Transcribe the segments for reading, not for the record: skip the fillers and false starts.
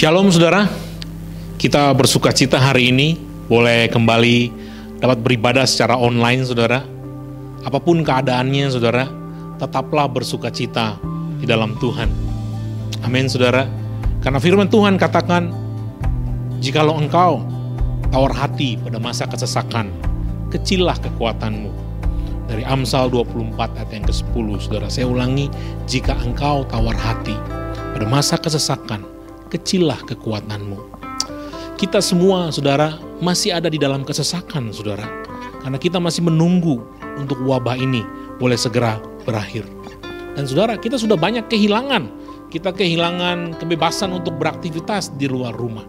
Shalom saudara, kita bersuka cita hari ini boleh kembali dapat beribadah secara online saudara. Apapun keadaannya saudara, tetaplah bersuka cita di dalam Tuhan. Amin saudara. Karena firman Tuhan katakan, jikalau engkau tawar hati pada masa kesesakan, kecillah kekuatanmu. Dari Amsal 24 ayat yang ke-10 saudara. Saya ulangi, jika engkau tawar hati pada masa kesesakan, kecillah kekuatanmu. Kita semua saudara masih ada di dalam kesesakan saudara. Karena kita masih menunggu untuk wabah ini boleh segera berakhir. Dan saudara, kita sudah banyak kehilangan. Kita kehilangan kebebasan untuk beraktivitas di luar rumah.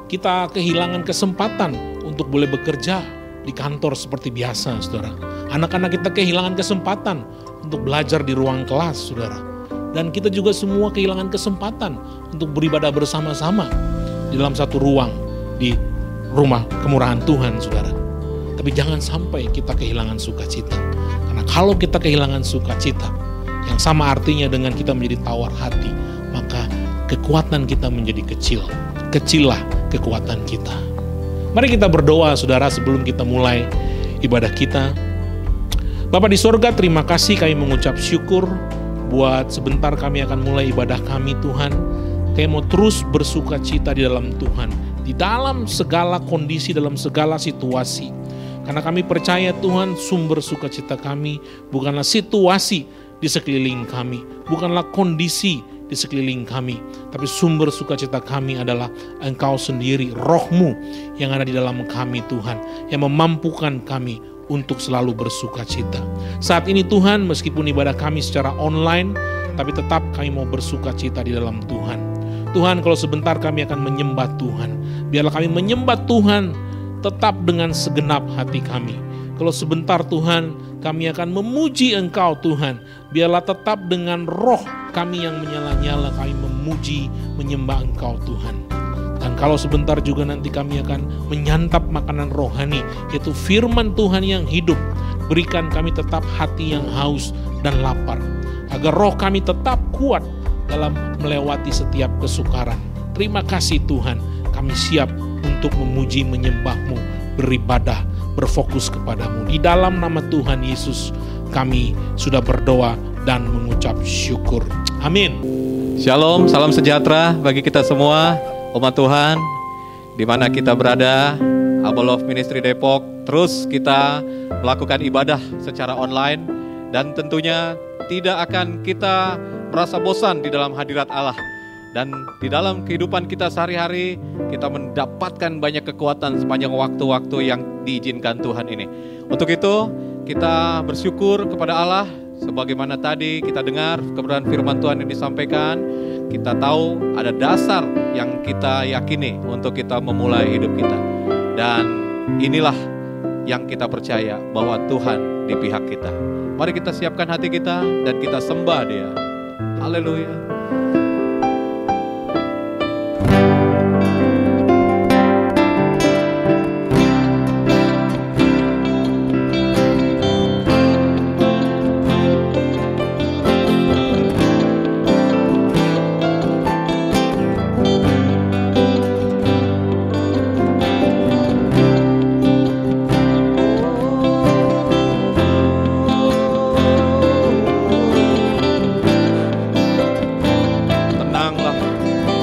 Kita kehilangan kesempatan untuk boleh bekerja di kantor seperti biasa saudara. Anak-anak kita kehilangan kesempatan untuk belajar di ruang kelas saudara. Dan kita juga semua kehilangan kesempatan untuk beribadah bersama-sama di dalam satu ruang di rumah kemurahan Tuhan saudara. Tapi jangan sampai kita kehilangan sukacita. Karena kalau kita kehilangan sukacita, yang sama artinya dengan kita menjadi tawar hati, maka kekuatan kita menjadi kecil. Kecillah kekuatan kita. Mari kita berdoa saudara sebelum kita mulai ibadah kita. Bapa di sorga, terima kasih, kami mengucap syukur buat sebentar kami akan mulai ibadah kami Tuhan. Kami mau terus bersuka cita di dalam Tuhan, di dalam segala kondisi, dalam segala situasi. Karena kami percaya Tuhan, sumber sukacita kami bukanlah situasi di sekeliling kami, bukanlah kondisi di sekeliling kami, tapi sumber sukacita kami adalah Engkau sendiri, Roh-Mu yang ada di dalam kami Tuhan, yang memampukan kami untuk selalu bersuka cita. Saat ini Tuhan, meskipun ibadah kami secara online, tapi tetap kami mau bersuka cita di dalam Tuhan. Tuhan, kalau sebentar kami akan menyembah Tuhan, biarlah kami menyembah Tuhan tetap dengan segenap hati kami. Kalau sebentar Tuhan, kami akan memuji Engkau Tuhan, biarlah tetap dengan roh kami yang menyala-nyala, kami memuji, menyembah Engkau Tuhan. Dan kalau sebentar juga nanti kami akan menyantap makanan rohani, yaitu firman Tuhan yang hidup. Berikan kami tetap hati yang haus dan lapar, agar roh kami tetap kuat dalam melewati setiap kesukaran. Terima kasih Tuhan, kami siap untuk memuji, menyembah-Mu, beribadah, berfokus kepadamu. Di dalam nama Tuhan Yesus kami sudah berdoa dan mengucap syukur. Amin. Shalom, salam sejahtera bagi kita semua, umat Tuhan, di mana kita berada. Abo Love Ministry Depok, terus kita melakukan ibadah secara online, dan tentunya tidak akan kita merasa bosan di dalam hadirat Allah. Dan di dalam kehidupan kita sehari-hari, kita mendapatkan banyak kekuatan sepanjang waktu-waktu yang diizinkan Tuhan ini. Untuk itu, kita bersyukur kepada Allah, sebagaimana tadi kita dengar kebenaran firman Tuhan yang disampaikan. Kita tahu ada dasar yang kita yakini untuk kita memulai hidup kita. Dan inilah yang kita percaya, bahwa Tuhan di pihak kita. Mari kita siapkan hati kita dan kita sembah Dia. Haleluya.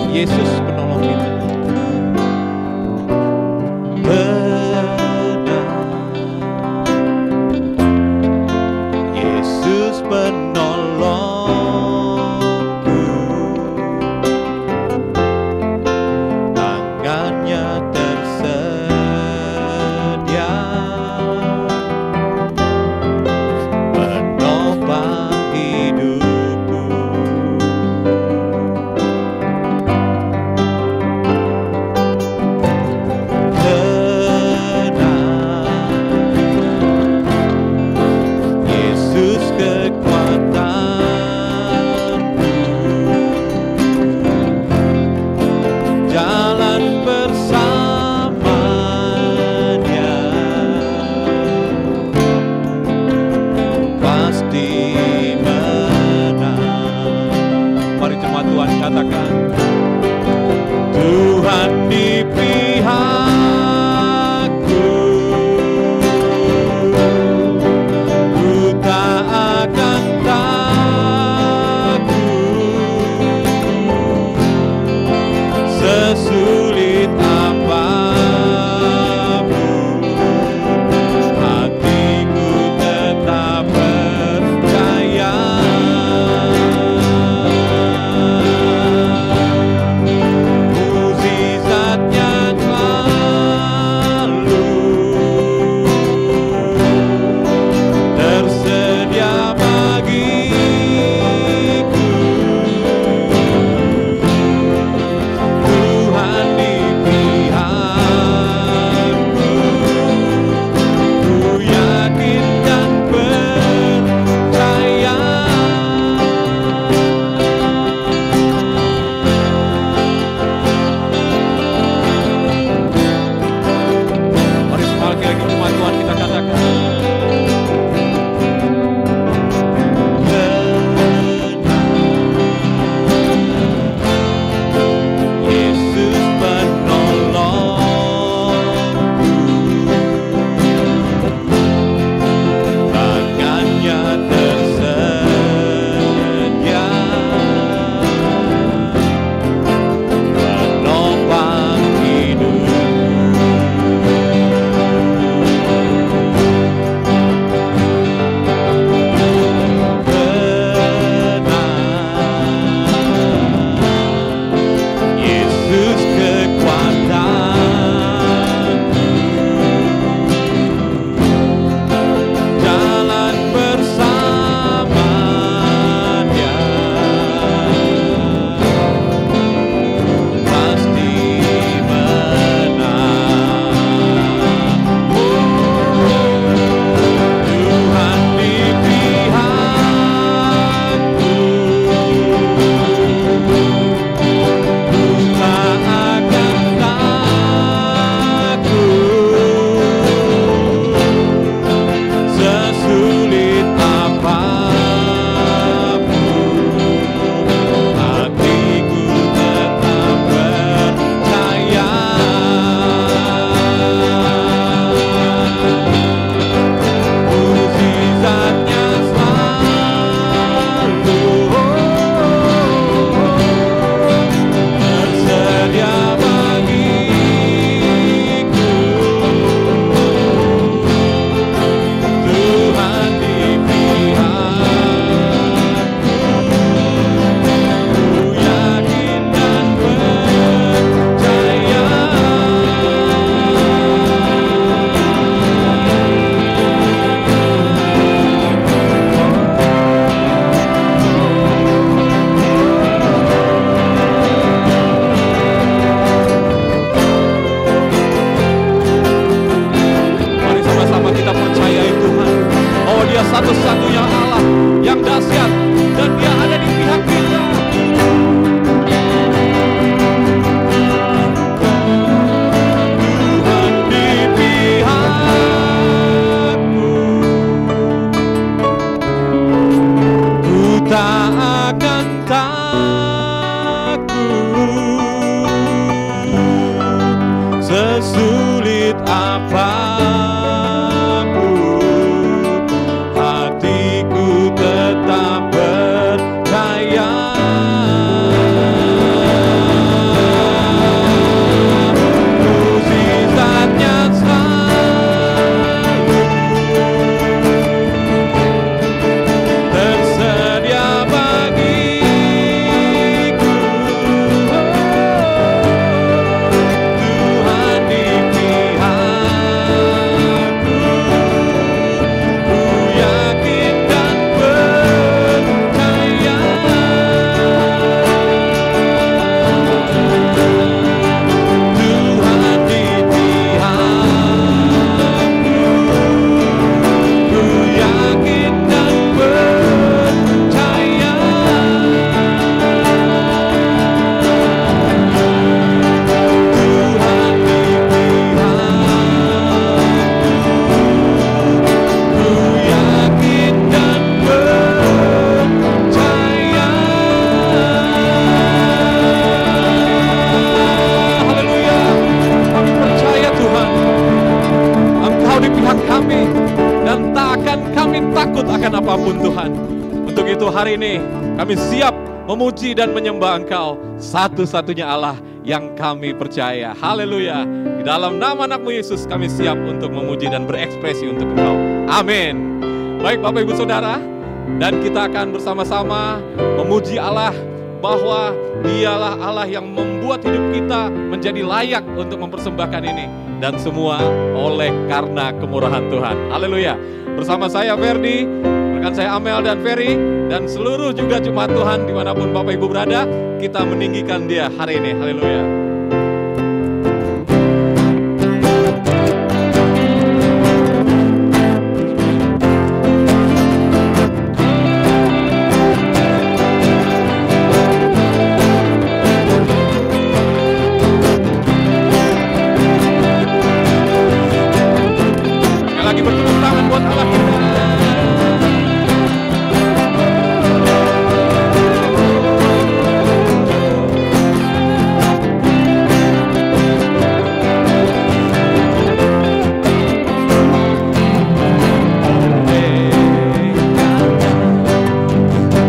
Yesus penolong kita. Benar, Yesus penolongku, tangannya tersedia, menopang hidupku. Kekuatan apapun, hatiku tetap percaya. Mukjizatnya selalu tersedia bagiku. Tuhan di pihakku, ku yakin dan percaya. Tuhan di pihakku, ku yakin dan percaya. Tuhan di pihakku, ku yakin dan percaya. Haleluya. Kami percaya Tuhan, Engkau di pihak kami dan tak akan kami takut akan apapun Tuhan. Untuk itu hari ini kami siap memuji dan menyembah Engkau, satu-satunya Allah yang kami percaya. Haleluya. Di dalam nama anak-Mu Yesus kami siap untuk memuji dan berekspresi untuk Engkau. Amin. Baik Bapak Ibu Saudara, dan kita akan bersama-sama memuji Allah bahwa Dialah Allah yang membuat hidup kita menjadi layak untuk mempersembahkan ini, dan semua oleh karena kemurahan Tuhan. Haleluya. Bersama saya Ferdi, rekan saya Amel dan Ferry, dan seluruh juga jemaat Tuhan dimanapun Bapak Ibu berada, kita meninggikan Dia hari ini. Haleluya. Sekali lagi bertepuk tangan buat Allah kita.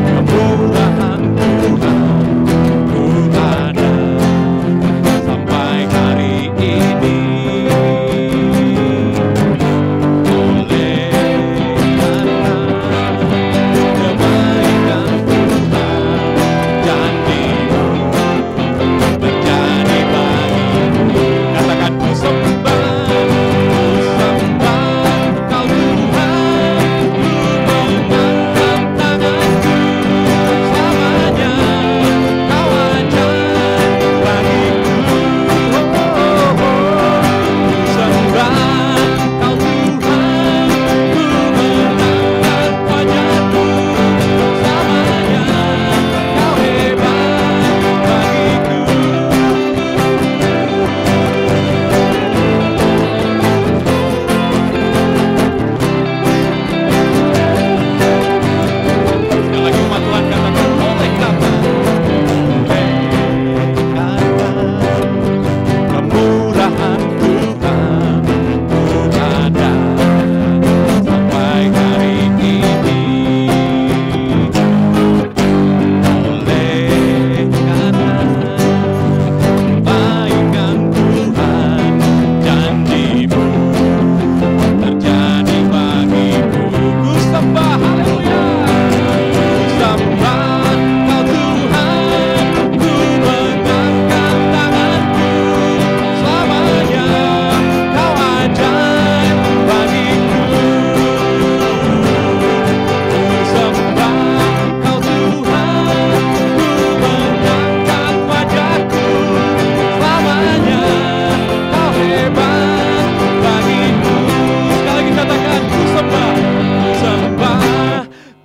Kemurahan Tuhan ku ada sampai hari ini. Oleh karena kebaikan Tuhan, janji-Mu terjadi bagiku. Katakan ku sembah Kau Tuhan, ku mengangkat tanganku selamanya. Kau ajaib bagiku. Sembah Kau Tuhan, ku mengangkat wajahku selamanya. Kau hebat bagiku. Sekali lagi umat Tuhan katakan oleh karena kemurahan Tuhan ku ada sampai hari ini. Oleh karena kebaikan Tuhan, janji-Mu terjadi bagiku. Ku sembah, haleluya. Ku sembah Kau Tuhan, ku mengangkat tanganku selamanya. Kau ajaib bagiku. Ku sembah Kau Tuhan, ku mengangkat wajahku selamanya. Kau hebat bagiku. Sekali lagi katakan ku sembah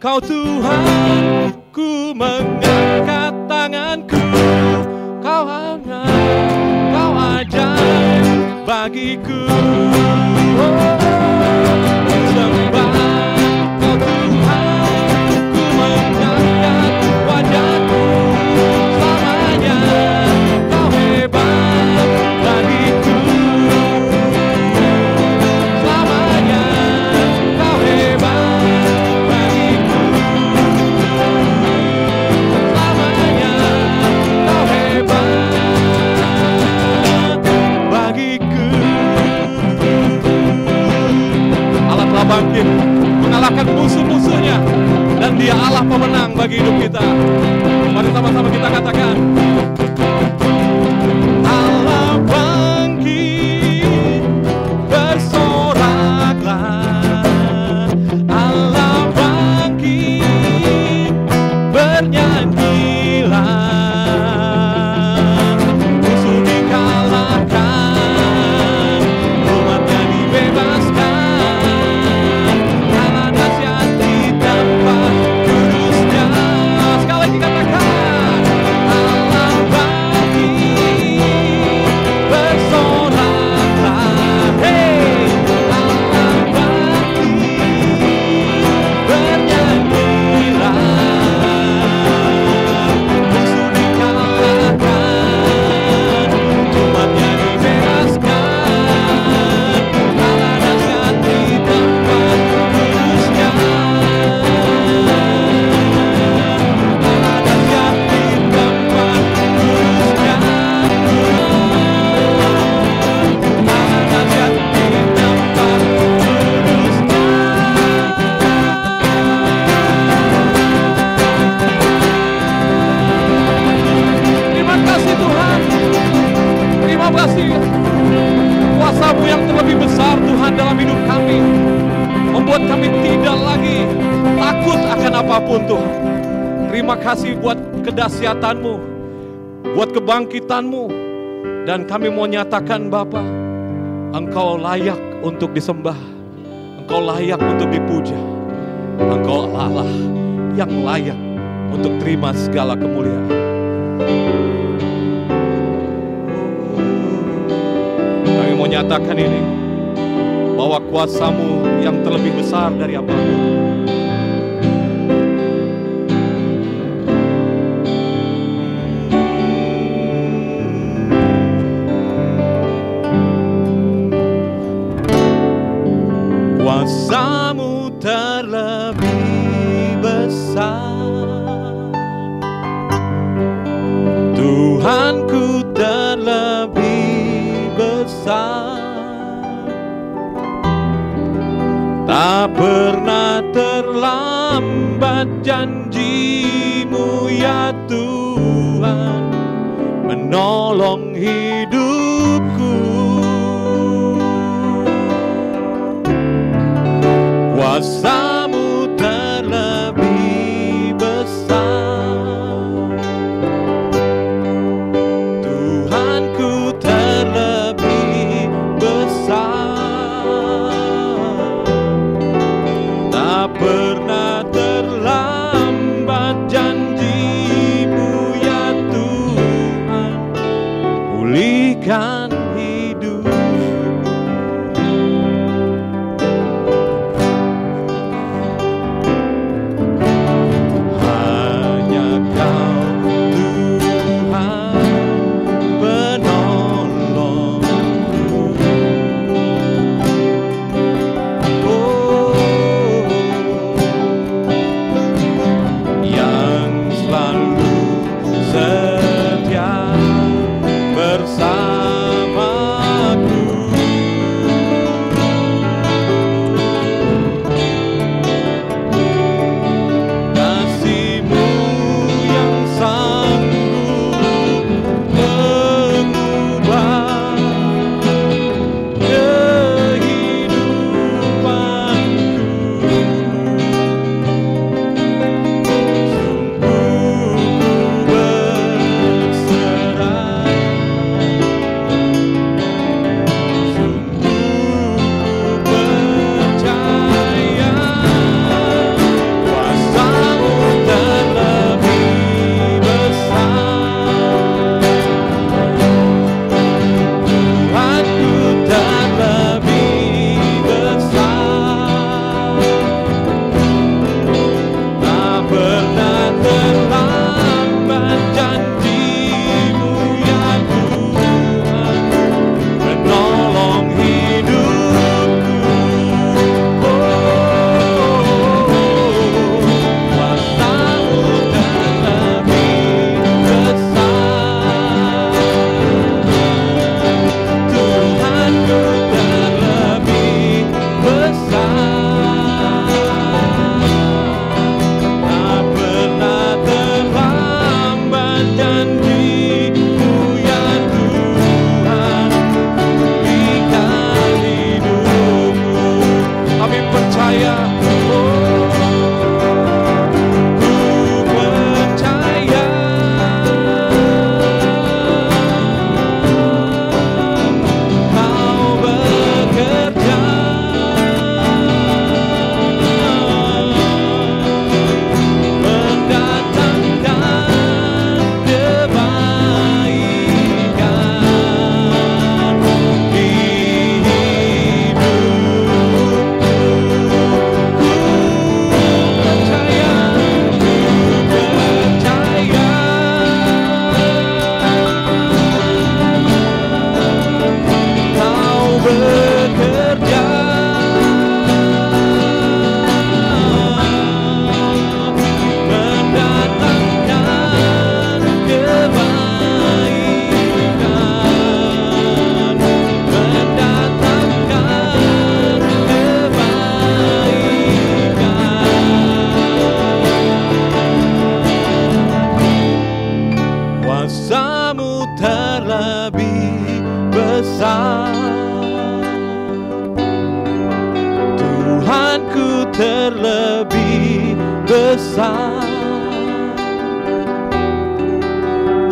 Kau Tuhan, ku mengangkat tanganku. Kau hangat, Kau ajaib bagiku. Sembah Kau Tuhan, ku mengangkat wajahku selamanya. Kau hebat bagiku. Dia Allah pemenang bagi hidup kita. Mari sama-sama kita katakan, Allah bangkit, bersoraklah. Allah bangkit, bernyanyilah. Musuh dikalahkan, umatnya dibebaskan. Allah dahsyat di tempat kudusnya. Sekali lagi katakan, Allah bangkit, bersoraklah. Hey, Allah bangkit, bernyanyilah. Musuh dikalahkan, umatnya dibebaskan. Allah dahsyat di tempat kudusnya. Allah dahsyat di tempat kudusnya. Allah dahsyat di tempat kudusnya. Terima kasih Tuhan. Terima kasih kuasa-Mu yang terlebih besar Tuhan dalam hidup kami, membuat kami tidak lagi takut akan apapun Tuhan. Terima kasih buat kedahsyatan-Mu, buat kebangkitan-Mu. Dan kami mau nyatakan Bapa, Engkau layak untuk disembah, Engkau layak untuk dipuja, Engkau Allah yang layak untuk terima segala kemuliaan. Kami mau nyatakan ini, bahwa kuasa-Mu yang terlebih besar dari apapun. Kuasa-Mu terlebih besar, Tuhanku terlebih besar. Tak pernah terlambat janji-Mu ya Tuhan, menolong hidupku. Kuasa-Mu terlebih besar, Tuhanku terlebih besar. Tak pernah terlambat janji-Mu ya Tuhan, pulihkan hidup.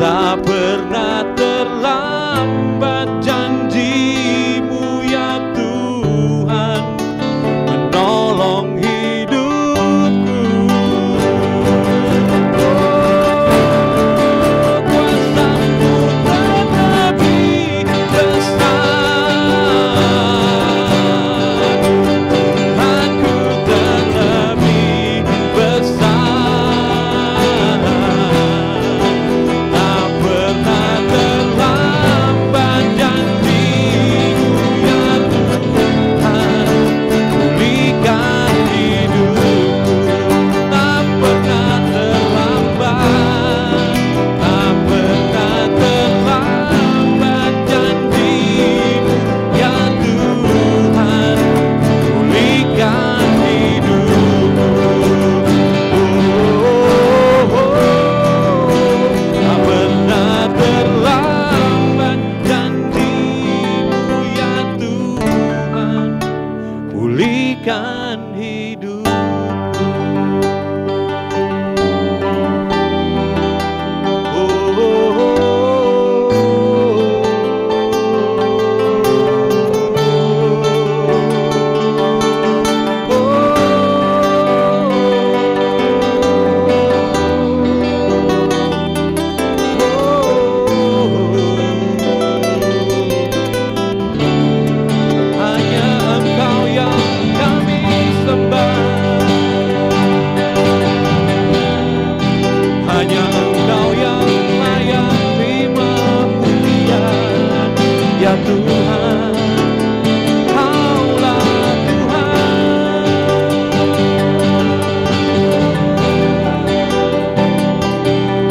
tak pernah terlambat janji-Mu ya Tuhan menolong hidupku. Kuasa-Mu terlebih besar, Tuhanku terlebih besar. Tak pernah terlambat janji-Mu ya Tuhan pulihkan hidupku. Tak pernah terlambat, tak pernah terlambat janji-Mu ya Tuhan pulihkan hidupku. Tak pernah terlambat janji-Mu ya Tuhan pulihkan hidupku. Hanya Engkau yang kami sembah, hanya Engkau yang layak terima pujian ya Tuhan. Kaulah Tuhan,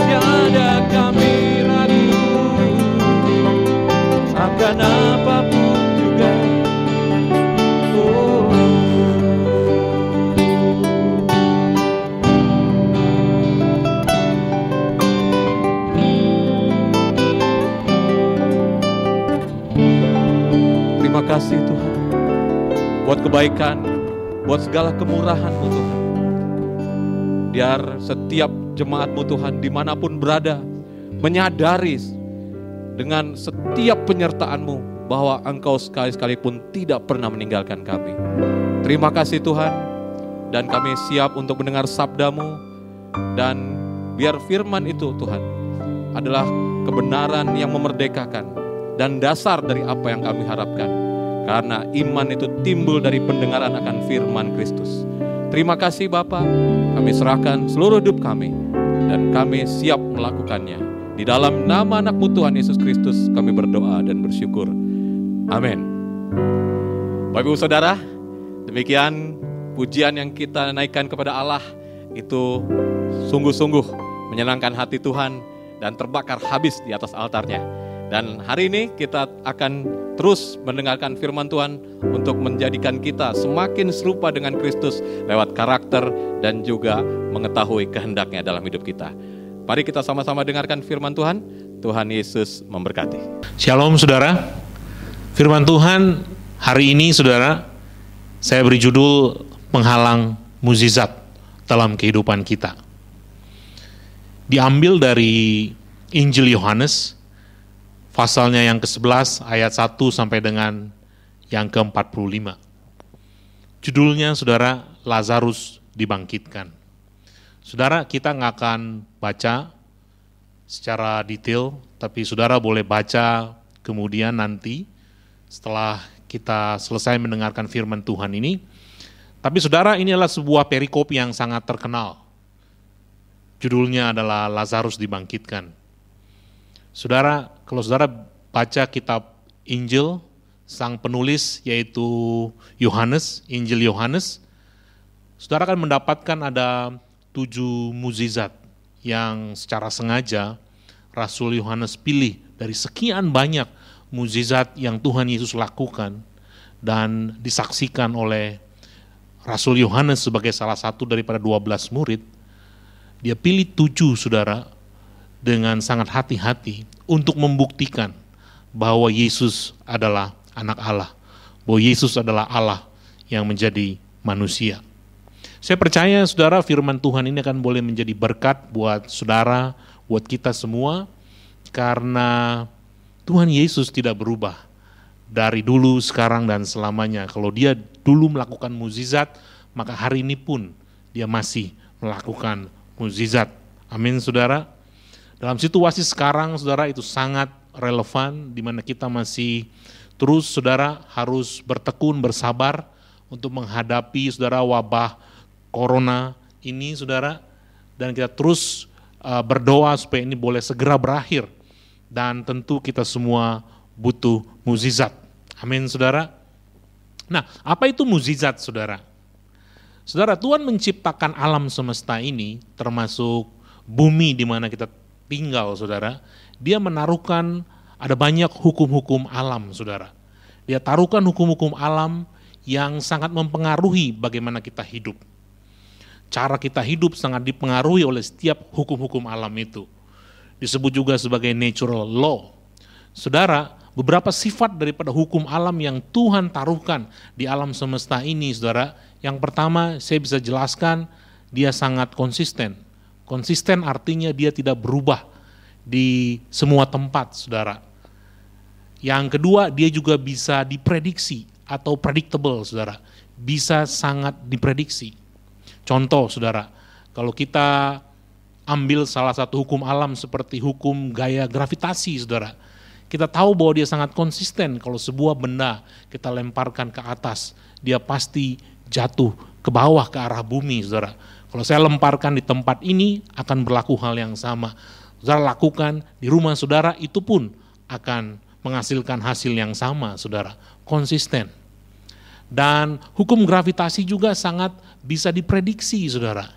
tiada kami ragu akan apapun juga. Oh. Terima kasih Tuhan buat kebaikan, buat segala kemurahan-Mu Tuhan. Biar setiap jemaat-Mu Tuhan dimanapun berada menyadari dengan setiap penyertaan-Mu bahwa Engkau sekali-sekali pun tidak pernah meninggalkan kami. Terima kasih Tuhan, dan kami siap untuk mendengar sabda-Mu, dan biar firman itu Tuhan adalah kebenaran yang memerdekakan dan dasar dari apa yang kami harapkan. Karena iman itu timbul dari pendengaran akan firman Kristus. Terima kasih Bapa, kami serahkan seluruh hidup kami dan kami siap melakukannya. Di dalam nama anak-Mu Tuhan Yesus Kristus kami berdoa dan bersyukur. Amin. Bapak Ibu Saudara, demikian pujian yang kita naikkan kepada Allah itu sungguh-sungguh menyenangkan hati Tuhan dan terbakar habis di atas altarnya. Dan hari ini kita akan terus mendengarkan firman Tuhan untuk menjadikan kita semakin serupa dengan Kristus lewat karakter dan juga mengetahui kehendaknya dalam hidup kita. Mari kita sama-sama dengarkan firman Tuhan. Tuhan Yesus memberkati. Shalom saudara. Firman Tuhan hari ini saudara, saya beri judul penghalang mukjizat dalam kehidupan kita. Diambil dari Injil Yohanes, pasalnya yang ke-11 ayat 1 sampai dengan yang ke-45. Judulnya saudara, Lazarus dibangkitkan. Saudara, kita nggak akan baca secara detail, tapi saudara boleh baca kemudian nanti setelah kita selesai mendengarkan firman Tuhan ini. Tapi saudara, ini adalah sebuah perikop yang sangat terkenal. Judulnya adalah Lazarus dibangkitkan. Saudara, kalau saudara baca kitab Injil, sang penulis yaitu Yohanes, Injil Yohanes, saudara akan mendapatkan ada 7 mukjizat yang secara sengaja Rasul Yohanes pilih dari sekian banyak mukjizat yang Tuhan Yesus lakukan dan disaksikan oleh Rasul Yohanes sebagai salah satu daripada 12 murid. Dia pilih 7 saudara dengan sangat hati-hati untuk membuktikan bahwa Yesus adalah anak Allah, bahwa Yesus adalah Allah yang menjadi manusia. Saya percaya saudara firman Tuhan ini akan boleh menjadi berkat buat saudara, buat kita semua, Karena Tuhan Yesus tidak berubah dari dulu, sekarang, dan selamanya. Kalau dia dulu melakukan mukjizat, maka hari ini pun dia masih melakukan mukjizat. Amin, saudara. Dalam situasi sekarang, saudara, itu sangat relevan, di mana kita masih terus, saudara, harus bertekun, bersabar untuk menghadapi, saudara, wabah corona ini, saudara. Dan kita terus berdoa supaya ini boleh segera berakhir. Dan tentu kita semua butuh mukjizat. Amin, saudara. Nah, apa itu mukjizat, saudara? Saudara, Tuhan menciptakan alam semesta ini, termasuk bumi di mana kita tinggal, saudara. Dia menaruhkan, ada banyak hukum-hukum alam, saudara. Dia taruhkan hukum-hukum alam yang sangat mempengaruhi bagaimana kita hidup. Cara kita hidup sangat dipengaruhi oleh setiap hukum-hukum alam itu. Disebut juga sebagai natural law. Saudara, beberapa sifat daripada hukum alam yang Tuhan taruhkan di alam semesta ini, saudara. Yang pertama, saya bisa jelaskan, dia sangat konsisten. Konsisten artinya dia tidak berubah di semua tempat, saudara. Yang kedua, dia juga bisa diprediksi atau predictable, saudara. Bisa sangat diprediksi. Contoh, saudara, kalau kita ambil salah satu hukum alam seperti hukum gaya gravitasi, saudara. Kita tahu bahwa dia sangat konsisten. Kalau sebuah benda kita lemparkan ke atas, dia pasti jatuh ke bawah ke arah bumi, saudara. Kalau saya lemparkan di tempat ini, akan berlaku hal yang sama. Saudara lakukan di rumah saudara, itu pun akan menghasilkan hasil yang sama, saudara. Konsisten. Dan hukum gravitasi juga sangat bisa diprediksi, saudara.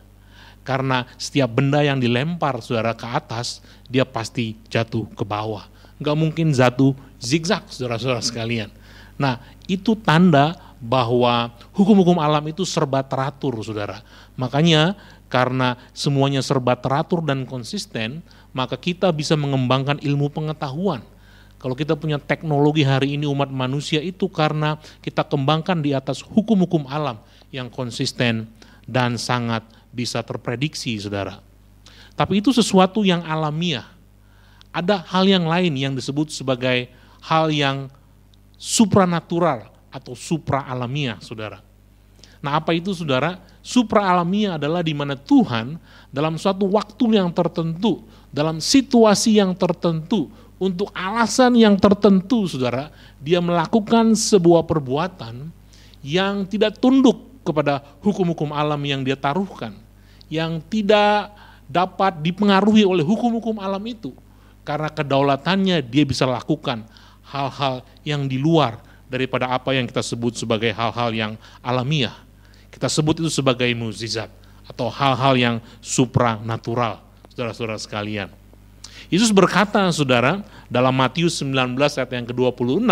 Karena setiap benda yang dilempar, saudara, ke atas, dia pasti jatuh ke bawah. Nggak mungkin jatuh zigzag, saudara-saudara sekalian. Nah, itu tanda bahwa hukum-hukum alam itu serba teratur, saudara. Makanya karena semuanya serba teratur dan konsisten, maka kita bisa mengembangkan ilmu pengetahuan. Kalau kita punya teknologi hari ini umat manusia itu karena kita kembangkan di atas hukum-hukum alam yang konsisten dan sangat bisa terprediksi, saudara. Tapi itu sesuatu yang alamiah. Ada hal yang lain yang disebut sebagai hal yang supranatural atau supra-alamiah, saudara. Nah, apa itu, saudara? Supra-alamiah adalah di mana Tuhan dalam suatu waktu yang tertentu, dalam situasi yang tertentu, untuk alasan yang tertentu, saudara, dia melakukan sebuah perbuatan yang tidak tunduk kepada hukum-hukum alam yang dia taruhkan, yang tidak dapat dipengaruhi oleh hukum-hukum alam itu. Karena kedaulatannya dia bisa lakukan hal-hal yang di luar daripada apa yang kita sebut sebagai hal-hal yang alamiah. Kita sebut itu sebagai mukjizat atau hal-hal yang supranatural, saudara-saudara sekalian. Yesus berkata, saudara, dalam Matius 19 ayat yang ke-26,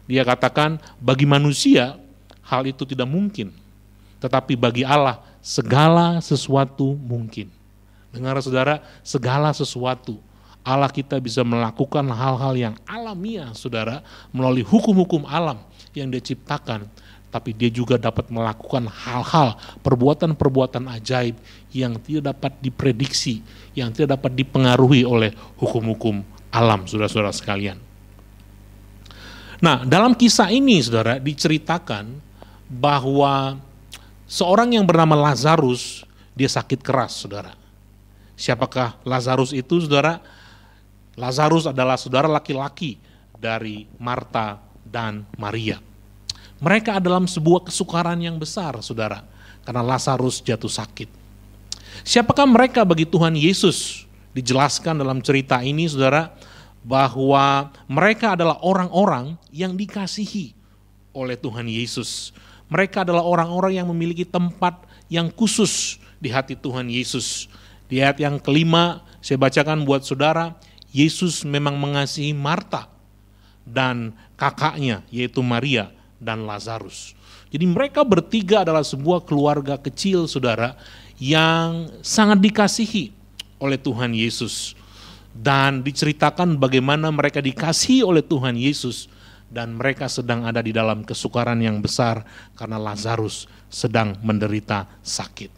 dia katakan, bagi manusia hal itu tidak mungkin, tetapi bagi Allah segala sesuatu mungkin. Dengar, saudara, segala sesuatu. Allah kita bisa melakukan hal-hal yang alamiah, saudara, melalui hukum-hukum alam yang dia ciptakan. Tapi dia juga dapat melakukan hal-hal, perbuatan-perbuatan ajaib yang tidak dapat diprediksi, yang tidak dapat dipengaruhi oleh hukum-hukum alam, saudara-saudara sekalian. Nah, dalam kisah ini, saudara, diceritakan bahwa seorang yang bernama Lazarus, dia sakit keras, saudara. Siapakah Lazarus itu, saudara? Lazarus adalah saudara laki-laki dari Marta dan Maria. Mereka dalam sebuah kesukaran yang besar, saudara, karena Lazarus jatuh sakit. Siapakah mereka bagi Tuhan Yesus? Dijelaskan dalam cerita ini, saudara, bahwa mereka adalah orang-orang yang dikasihi oleh Tuhan Yesus. Mereka adalah orang-orang yang memiliki tempat yang khusus di hati Tuhan Yesus. Di ayat yang kelima, saya bacakan buat saudara, Yesus memang mengasihi Marta dan kakaknya, yaitu Maria dan Lazarus. Jadi mereka bertiga adalah sebuah keluarga kecil, saudara, yang sangat dikasihi oleh Tuhan Yesus. Dan diceritakan bagaimana mereka dikasihi oleh Tuhan Yesus dan mereka sedang ada di dalam kesukaran yang besar karena Lazarus sedang menderita sakit.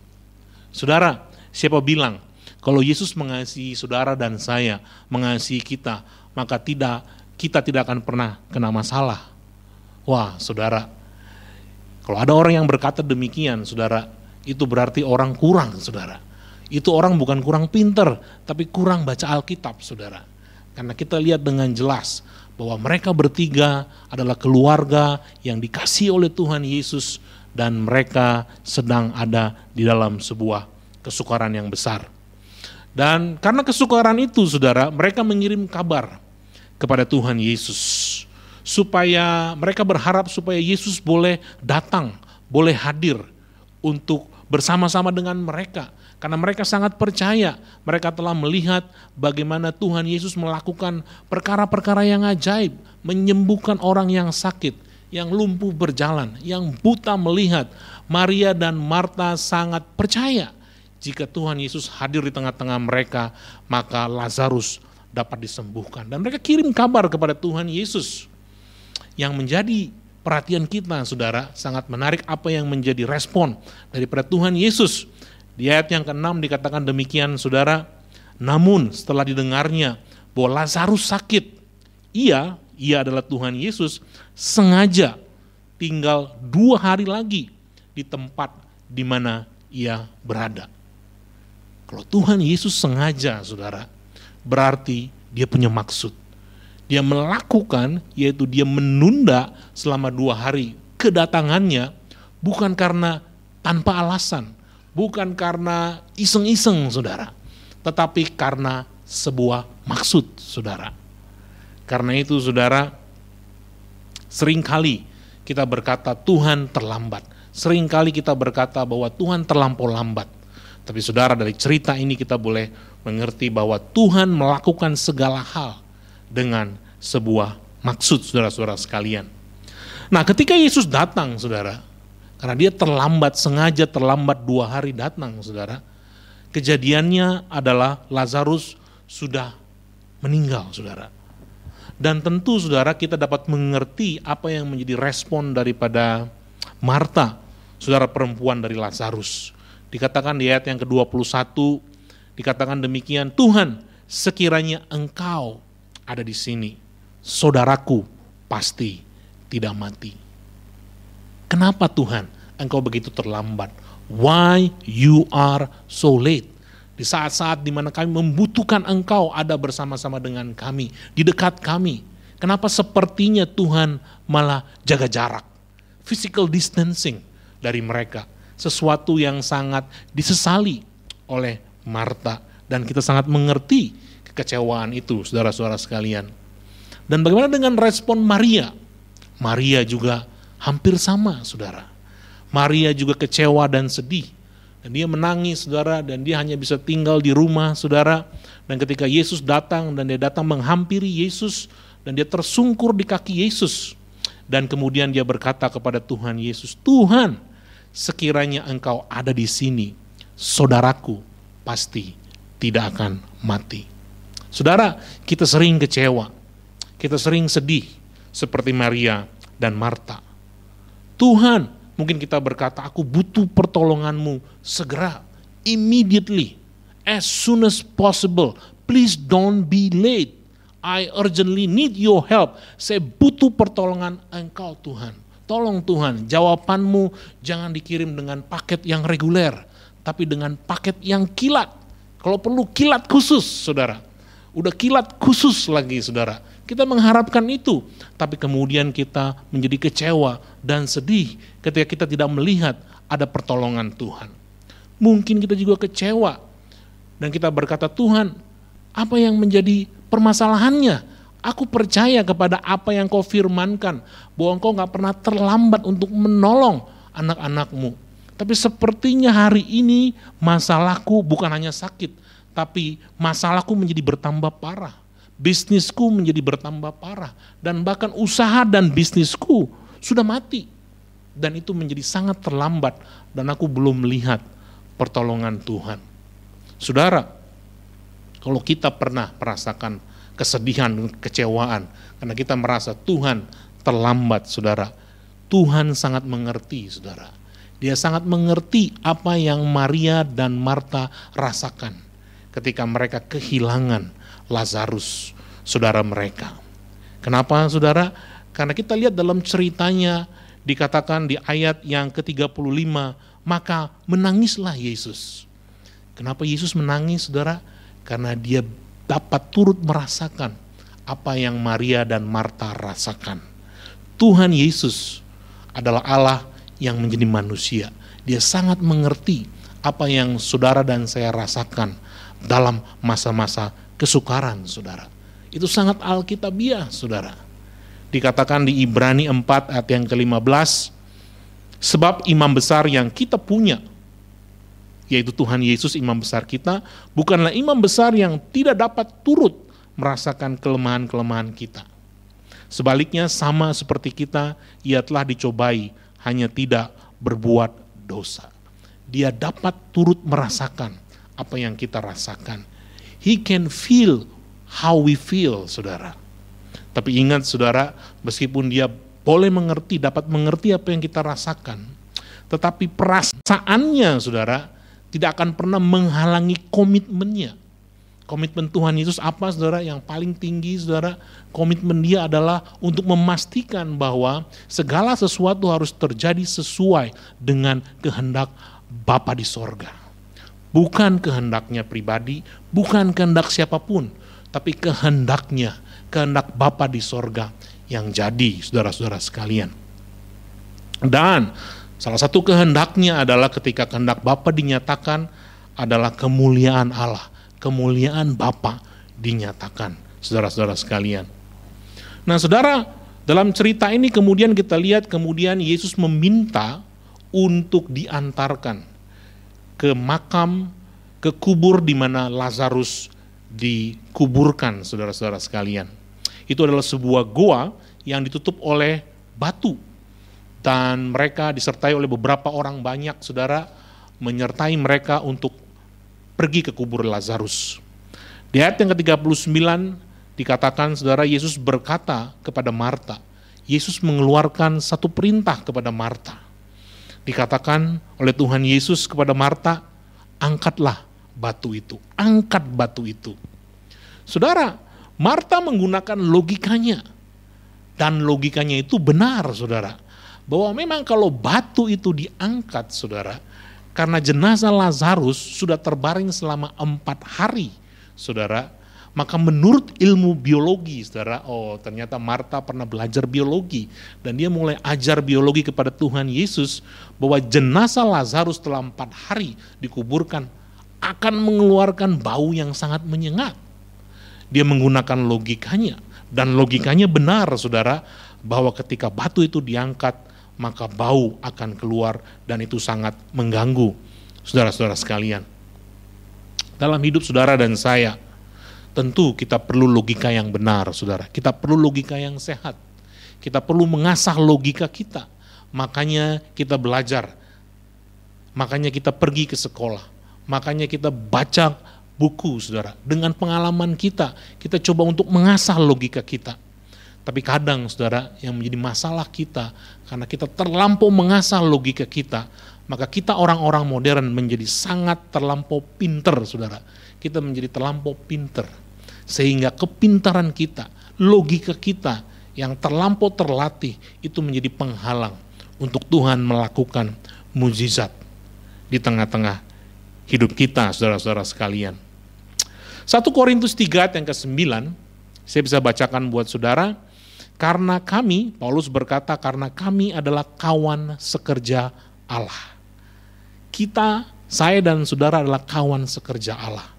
Saudara, siapa bilang Kalau Yesus mengasihi saudara dan saya, mengasihi kita, maka kita tidak akan pernah kena masalah. Wah, saudara, kalau ada orang yang berkata demikian, saudara, itu berarti orang kurang, saudara. Itu orang bukan kurang pinter, tapi kurang baca Alkitab, saudara. Karena kita lihat dengan jelas bahwa mereka bertiga adalah keluarga yang dikasihi oleh Tuhan Yesus, dan mereka sedang ada di dalam sebuah kesukaran yang besar. Dan karena kesukaran itu, saudara, mereka mengirim kabar kepada Tuhan Yesus, supaya mereka berharap supaya Yesus boleh datang, boleh hadir untuk bersama-sama dengan mereka. Karena mereka sangat percaya, mereka telah melihat bagaimana Tuhan Yesus melakukan perkara-perkara yang ajaib, menyembuhkan orang yang sakit, yang lumpuh berjalan, yang buta melihat. Maria dan Marta sangat percaya jika Tuhan Yesus hadir di tengah-tengah mereka, maka Lazarus dapat disembuhkan. Dan mereka kirim kabar kepada Tuhan Yesus. Yang menjadi perhatian kita, saudara, sangat menarik apa yang menjadi respon daripada Tuhan Yesus. Di ayat yang ke-6 dikatakan demikian, saudara, namun setelah didengarnya bahwa Lazarus sakit, ia adalah Tuhan Yesus, sengaja tinggal 2 hari lagi di tempat di mana ia berada. Kalau Tuhan Yesus sengaja, saudara, berarti dia punya maksud. Dia melakukan, yaitu dia menunda selama 2 hari kedatangannya, bukan karena tanpa alasan, bukan karena iseng-iseng, saudara, tetapi karena sebuah maksud, saudara. Karena itu, saudara, seringkali kita berkata Tuhan terlambat. Seringkali kita berkata bahwa Tuhan terlampau lambat. Tapi saudara, dari cerita ini kita boleh mengerti bahwa Tuhan melakukan segala hal dengan sebuah maksud, saudara-saudara sekalian. Nah, ketika Yesus datang, saudara, karena dia terlambat, sengaja terlambat 2 hari datang, saudara, kejadiannya adalah Lazarus sudah meninggal, saudara. Dan tentu, saudara, kita dapat mengerti apa yang menjadi respon daripada Marta, saudara perempuan dari Lazarus. Dikatakan di ayat yang ke-21, dikatakan demikian, Tuhan, sekiranya Engkau ada di sini, saudaraku pasti tidak mati. Kenapa Tuhan Engkau begitu terlambat? Why you are so late? Di saat-saat di mana kami membutuhkan Engkau ada bersama-sama dengan kami, di dekat kami. Kenapa sepertinya Tuhan malah jaga jarak, physical distancing dari mereka? Sesuatu yang sangat disesali oleh Marta, dan kita sangat mengerti kekecewaan itu, saudara-saudara sekalian. Dan bagaimana dengan respon Maria? Maria juga hampir sama, saudara. Maria juga kecewa dan sedih, dan dia menangis, saudara, dan dia hanya bisa tinggal di rumah, saudara. Dan ketika Yesus datang, dan dia datang menghampiri Yesus, dan dia tersungkur di kaki Yesus, dan kemudian dia berkata kepada Tuhan Yesus, Tuhan, sekiranya Engkau ada di sini, saudaraku pasti tidak akan mati. Saudara, kita sering kecewa, kita sering sedih, seperti Maria dan Marta. Tuhan, mungkin kita berkata, aku butuh pertolonganmu segera, immediately, as soon as possible, please don't be late, I urgently need your help. Saya butuh pertolongan Engkau, Tuhan. Tolong Tuhan, jawabanmu jangan dikirim dengan paket yang reguler, tapi dengan paket yang kilat. Kalau perlu kilat khusus, saudara. Udah kilat khusus lagi, saudara. Kita mengharapkan itu, tapi kemudian kita menjadi kecewa dan sedih ketika kita tidak melihat ada pertolongan Tuhan. Mungkin kita juga kecewa dan kita berkata, Tuhan, apa yang menjadi permasalahannya? Aku percaya kepada apa yang Kau firmankan, bahwa Engkau gak pernah terlambat untuk menolong anak-anakmu. Tapi sepertinya hari ini masalahku bukan hanya sakit, tapi masalahku menjadi bertambah parah. Bisnisku menjadi bertambah parah, dan bahkan usaha dan bisnisku sudah mati. Dan itu menjadi sangat terlambat, dan aku belum melihat pertolongan Tuhan. Saudara, kalau kita pernah merasakan kesedihan dan kecewaan, karena kita merasa Tuhan terlambat, saudara, Tuhan sangat mengerti, saudara. Dia sangat mengerti apa yang Maria dan Marta rasakan. ketika mereka kehilangan Lazarus, saudara mereka. Kenapa saudara? Karena kita lihat dalam ceritanya dikatakan di ayat yang ke-35, maka menangislah Yesus. Kenapa Yesus menangis saudara? Karena dia dapat turut merasakan apa yang Maria dan Marta rasakan. Tuhan Yesus adalah Allah yang menjadi manusia. Dia sangat mengerti apa yang saudara dan saya rasakan dalam masa-masa kesukaran saudara. Itu sangat alkitabiah saudara. Dikatakan di Ibrani 4 ayat yang ke-15, sebab imam besar yang kita punya, yaitu Tuhan Yesus imam besar kita, bukanlah imam besar yang tidak dapat turut merasakan kelemahan-kelemahan kita. Sebaliknya sama seperti kita, ia telah dicobai, hanya tidak berbuat dosa. Dia dapat turut merasakan apa yang kita rasakan. He can feel how we feel, saudara. Tapi ingat saudara, meskipun dia boleh mengerti, dapat mengerti apa yang kita rasakan, tetapi perasaannya saudara tidak akan pernah menghalangi komitmennya. Komitmen Tuhan Yesus apa saudara? Yang paling tinggi saudara, komitmen dia adalah untuk memastikan bahwa segala sesuatu harus terjadi sesuai dengan kehendak Bapa di sorga. Bukan kehendaknya pribadi, bukan kehendak siapapun, tapi kehendaknya, kehendak Bapa di sorga yang jadi saudara-saudara sekalian. Dan salah satu kehendaknya adalah ketika kehendak Bapa dinyatakan adalah kemuliaan Allah. Kemuliaan Bapa dinyatakan, saudara-saudara sekalian. Nah saudara, dalam cerita ini kemudian kita lihat kemudian Yesus meminta untuk diantarkan ke makam, ke kubur di mana Lazarus dikuburkan, saudara-saudara sekalian. Itu adalah sebuah goa yang ditutup oleh batu. Dan mereka disertai oleh beberapa orang banyak, saudara, menyertai mereka untuk pergi ke kubur Lazarus. Di ayat yang ke-39 dikatakan saudara, Yesus berkata kepada Marta. Yesus mengeluarkan satu perintah kepada Marta. Dikatakan oleh Tuhan Yesus kepada Marta, angkatlah batu itu, angkat batu itu. Saudara, Marta menggunakan logikanya. Dan logikanya itu benar saudara. Bahwa memang kalau batu itu diangkat saudara, karena jenazah Lazarus sudah terbaring selama 4 hari, saudara, maka menurut ilmu biologi, saudara, ternyata Marta pernah belajar biologi, dan dia mulai ajar biologi kepada Tuhan Yesus, bahwa jenazah Lazarus setelah 4 hari dikuburkan, akan mengeluarkan bau yang sangat menyengat. Dia menggunakan logikanya, dan logikanya benar, saudara, bahwa ketika batu itu diangkat, maka bau akan keluar dan itu sangat mengganggu saudara-saudara sekalian. Dalam hidup saudara dan saya, tentu kita perlu logika yang benar saudara. Kita perlu logika yang sehat. Kita perlu mengasah logika kita. Makanya kita belajar. Makanya kita pergi ke sekolah. Makanya kita baca buku saudara. Dengan pengalaman kita coba untuk mengasah logika kita. Tapi kadang saudara yang menjadi masalah kita, karena kita terlampau mengasah logika kita, maka kita orang-orang modern menjadi sangat terlampau pinter saudara. Kita menjadi terlampau pinter, sehingga kepintaran kita, logika kita yang terlampau terlatih itu menjadi penghalang untuk Tuhan melakukan mujizat di tengah-tengah hidup kita saudara-saudara sekalian. 1 Korintus 3 yang ke-9, saya bisa bacakan buat saudara. Karena kami, Paulus berkata, karena kami adalah kawan sekerja Allah. Kita, saya dan saudara adalah kawan sekerja Allah.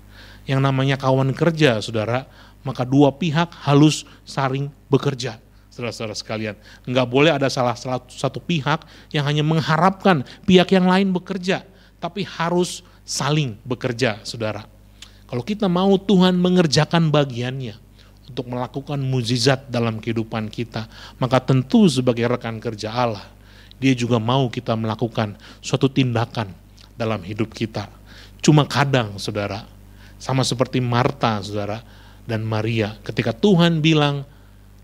Yang namanya kawan kerja, saudara, maka dua pihak harus saling bekerja. Saudara-saudara sekalian, enggak boleh ada salah satu pihak yang hanya mengharapkan pihak yang lain bekerja, tapi harus saling bekerja, saudara. Kalau kita mau Tuhan mengerjakan bagiannya, untuk melakukan mukjizat dalam kehidupan kita, maka tentu sebagai rekan kerja Allah, dia juga mau kita melakukan suatu tindakan dalam hidup kita. Cuma kadang saudara, sama seperti Marta saudara dan Maria, ketika Tuhan bilang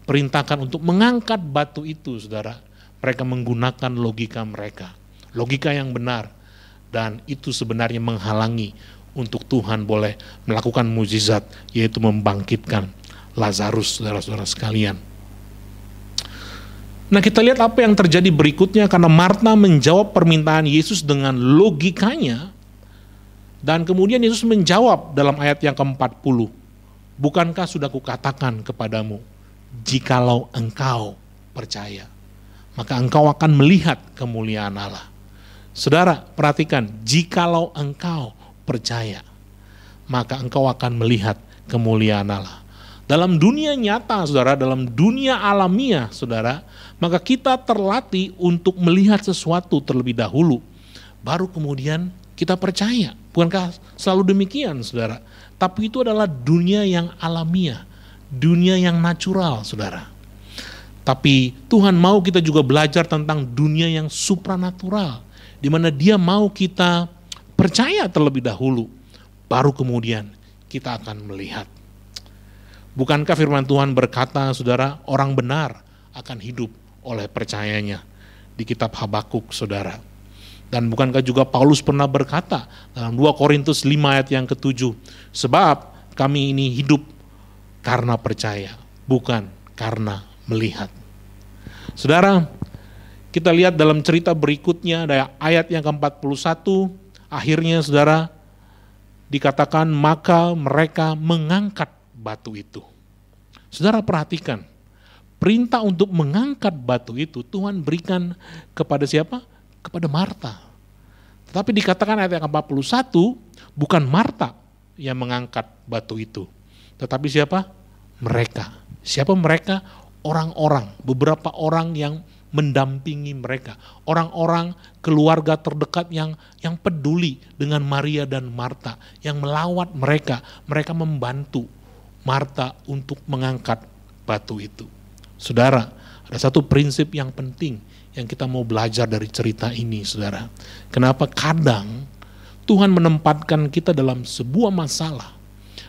perintahkan untuk mengangkat batu itu saudara, mereka menggunakan logika mereka, logika yang benar, dan itu sebenarnya menghalangi untuk Tuhan boleh melakukan mukjizat, yaitu membangkitkan Lazarus, saudara-saudara sekalian. Nah, kita lihat apa yang terjadi berikutnya, karena Marta menjawab permintaan Yesus dengan logikanya, dan kemudian Yesus menjawab dalam ayat yang ke-40, bukankah sudah kukatakan kepadamu, jikalau engkau percaya, maka engkau akan melihat kemuliaan Allah. Saudara, perhatikan, jikalau engkau percaya, maka engkau akan melihat kemuliaan Allah. Dalam dunia nyata, saudara, dalam dunia alamiah, saudara, maka kita terlatih untuk melihat sesuatu terlebih dahulu, baru kemudian kita percaya. Bukankah selalu demikian, saudara? Tapi itu adalah dunia yang alamiah, dunia yang natural, saudara. Tapi Tuhan mau kita juga belajar tentang dunia yang supranatural, di mana Dia mau kita percaya terlebih dahulu, baru kemudian kita akan melihat. Bukankah firman Tuhan berkata, saudara, orang benar akan hidup oleh percayanya di kitab Habakuk, saudara. Dan bukankah juga Paulus pernah berkata dalam 2 Korintus 5 ayat yang ke-7, sebab kami ini hidup karena percaya, bukan karena melihat. Saudara, kita lihat dalam cerita berikutnya, ada ayat yang ke-41, akhirnya saudara, dikatakan maka mereka mengangkat batu itu. Saudara perhatikan, perintah untuk mengangkat batu itu Tuhan berikan kepada siapa? Kepada Marta. Tetapi dikatakan ayat yang ke-41, bukan Marta yang mengangkat batu itu, tetapi siapa? Mereka. Siapa mereka? Orang-orang, beberapa orang yang mendampingi mereka, orang-orang keluarga terdekat yang peduli dengan Maria dan Marta, yang melawat mereka membantu Marta untuk mengangkat batu itu. Saudara, ada satu prinsip yang penting yang kita mau belajar dari cerita ini, saudara. Kenapa kadang Tuhan menempatkan kita dalam sebuah masalah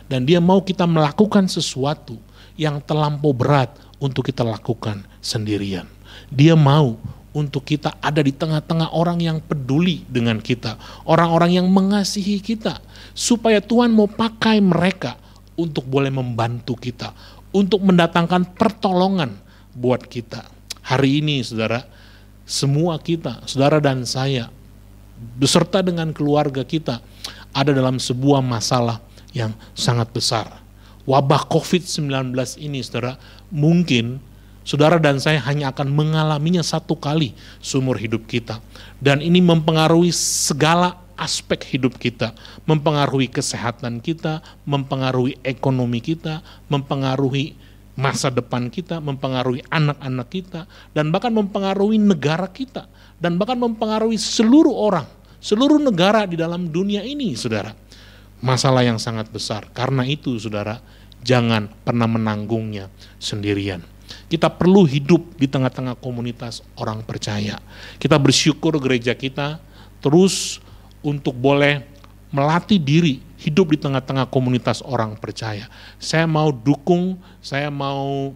dan Dia mau kita melakukan sesuatu yang terlampau berat untuk kita lakukan sendirian. Dia mau untuk kita ada di tengah-tengah orang yang peduli dengan kita, orang-orang yang mengasihi kita, supaya Tuhan mau pakai mereka untuk boleh membantu kita, untuk mendatangkan pertolongan buat kita. Hari ini, saudara, semua kita, saudara dan saya, beserta dengan keluarga kita, ada dalam sebuah masalah yang sangat besar. Wabah COVID-19 ini, saudara, mungkin saudara dan saya hanya akan mengalaminya satu kali seumur hidup kita. Dan ini mempengaruhi segala aspek hidup kita, mempengaruhi kesehatan kita, mempengaruhi ekonomi kita, mempengaruhi masa depan kita, mempengaruhi anak-anak kita, dan bahkan mempengaruhi negara kita, dan bahkan mempengaruhi seluruh orang, seluruh negara di dalam dunia ini, saudara. Masalah yang sangat besar. Karena itu, saudara, jangan pernah menanggungnya sendirian. Kita perlu hidup di tengah-tengah komunitas orang percaya. Kita bersyukur gereja kita terus untuk boleh melatih diri hidup di tengah-tengah komunitas orang percaya. Saya mau dukung, saya mau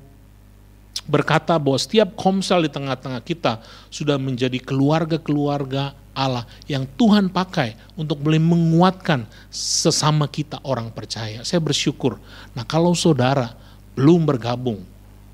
berkata bahwa setiap komsel di tengah-tengah kita sudah menjadi keluarga-keluarga Allah yang Tuhan pakai untuk boleh menguatkan sesama kita orang percaya. Saya bersyukur. Nah, kalau saudara belum bergabung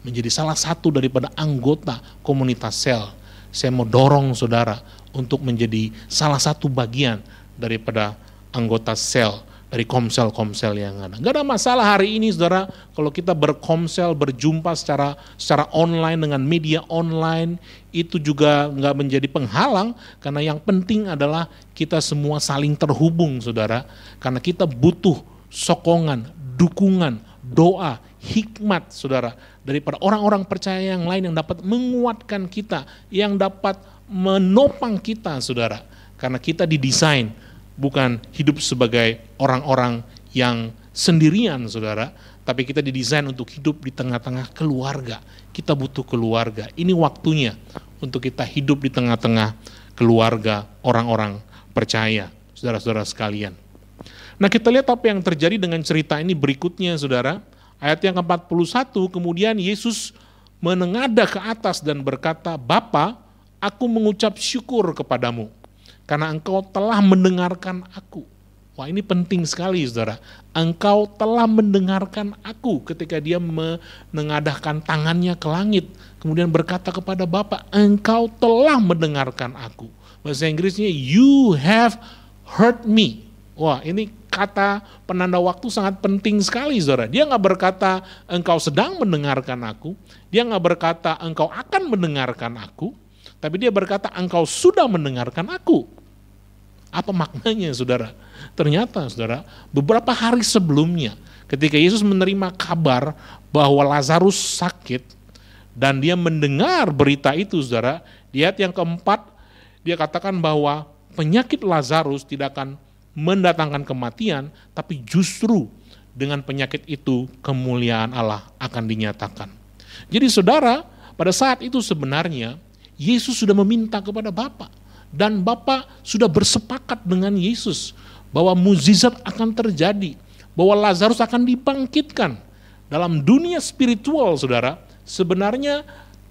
menjadi salah satu daripada anggota komunitas sel, saya mau dorong saudara untuk menjadi salah satu bagian daripada anggota sel dari komsel-komsel yang ada. Gak ada masalah hari ini, saudara, kalau kita berkomsel, berjumpa secara online dengan media online, itu juga gak menjadi penghalang, karena yang penting adalah kita semua saling terhubung, saudara, karena kita butuh sokongan, dukungan, doa, hikmat, saudara, daripada orang-orang percaya yang lain yang dapat menguatkan kita, yang dapat menopang kita, saudara, karena kita didesain bukan hidup sebagai orang-orang yang sendirian, saudara, tapi kita didesain untuk hidup di tengah-tengah keluarga. Kita butuh keluarga. Ini waktunya untuk kita hidup di tengah-tengah keluarga orang-orang percaya, saudara-saudara sekalian. Nah, kita lihat apa yang terjadi dengan cerita ini berikutnya, saudara. Ayat yang ke-41, kemudian Yesus menengadah ke atas dan berkata, Bapa, aku mengucap syukur kepadamu, karena engkau telah mendengarkan aku. Wah, ini penting sekali, saudara. Engkau telah mendengarkan aku, ketika dia menengadahkan tangannya ke langit, kemudian berkata kepada Bapa, engkau telah mendengarkan aku. Bahasa Inggrisnya, you have heard me. Wah, ini kata penanda waktu sangat penting sekali, saudara. Dia nggak berkata engkau sedang mendengarkan aku, dia nggak berkata engkau akan mendengarkan aku, tapi dia berkata engkau sudah mendengarkan aku. Apa maknanya, saudara? Ternyata, saudara, beberapa hari sebelumnya, ketika Yesus menerima kabar bahwa Lazarus sakit, dan dia mendengar berita itu, saudara, di ayat yang keempat, dia katakan bahwa penyakit Lazarus tidak akan mendatangkan kematian, tapi justru dengan penyakit itu kemuliaan Allah akan dinyatakan. Jadi saudara, pada saat itu sebenarnya Yesus sudah meminta kepada Bapa, dan Bapa sudah bersepakat dengan Yesus bahwa mukjizat akan terjadi, bahwa Lazarus akan dibangkitkan. Dalam dunia spiritual, saudara, sebenarnya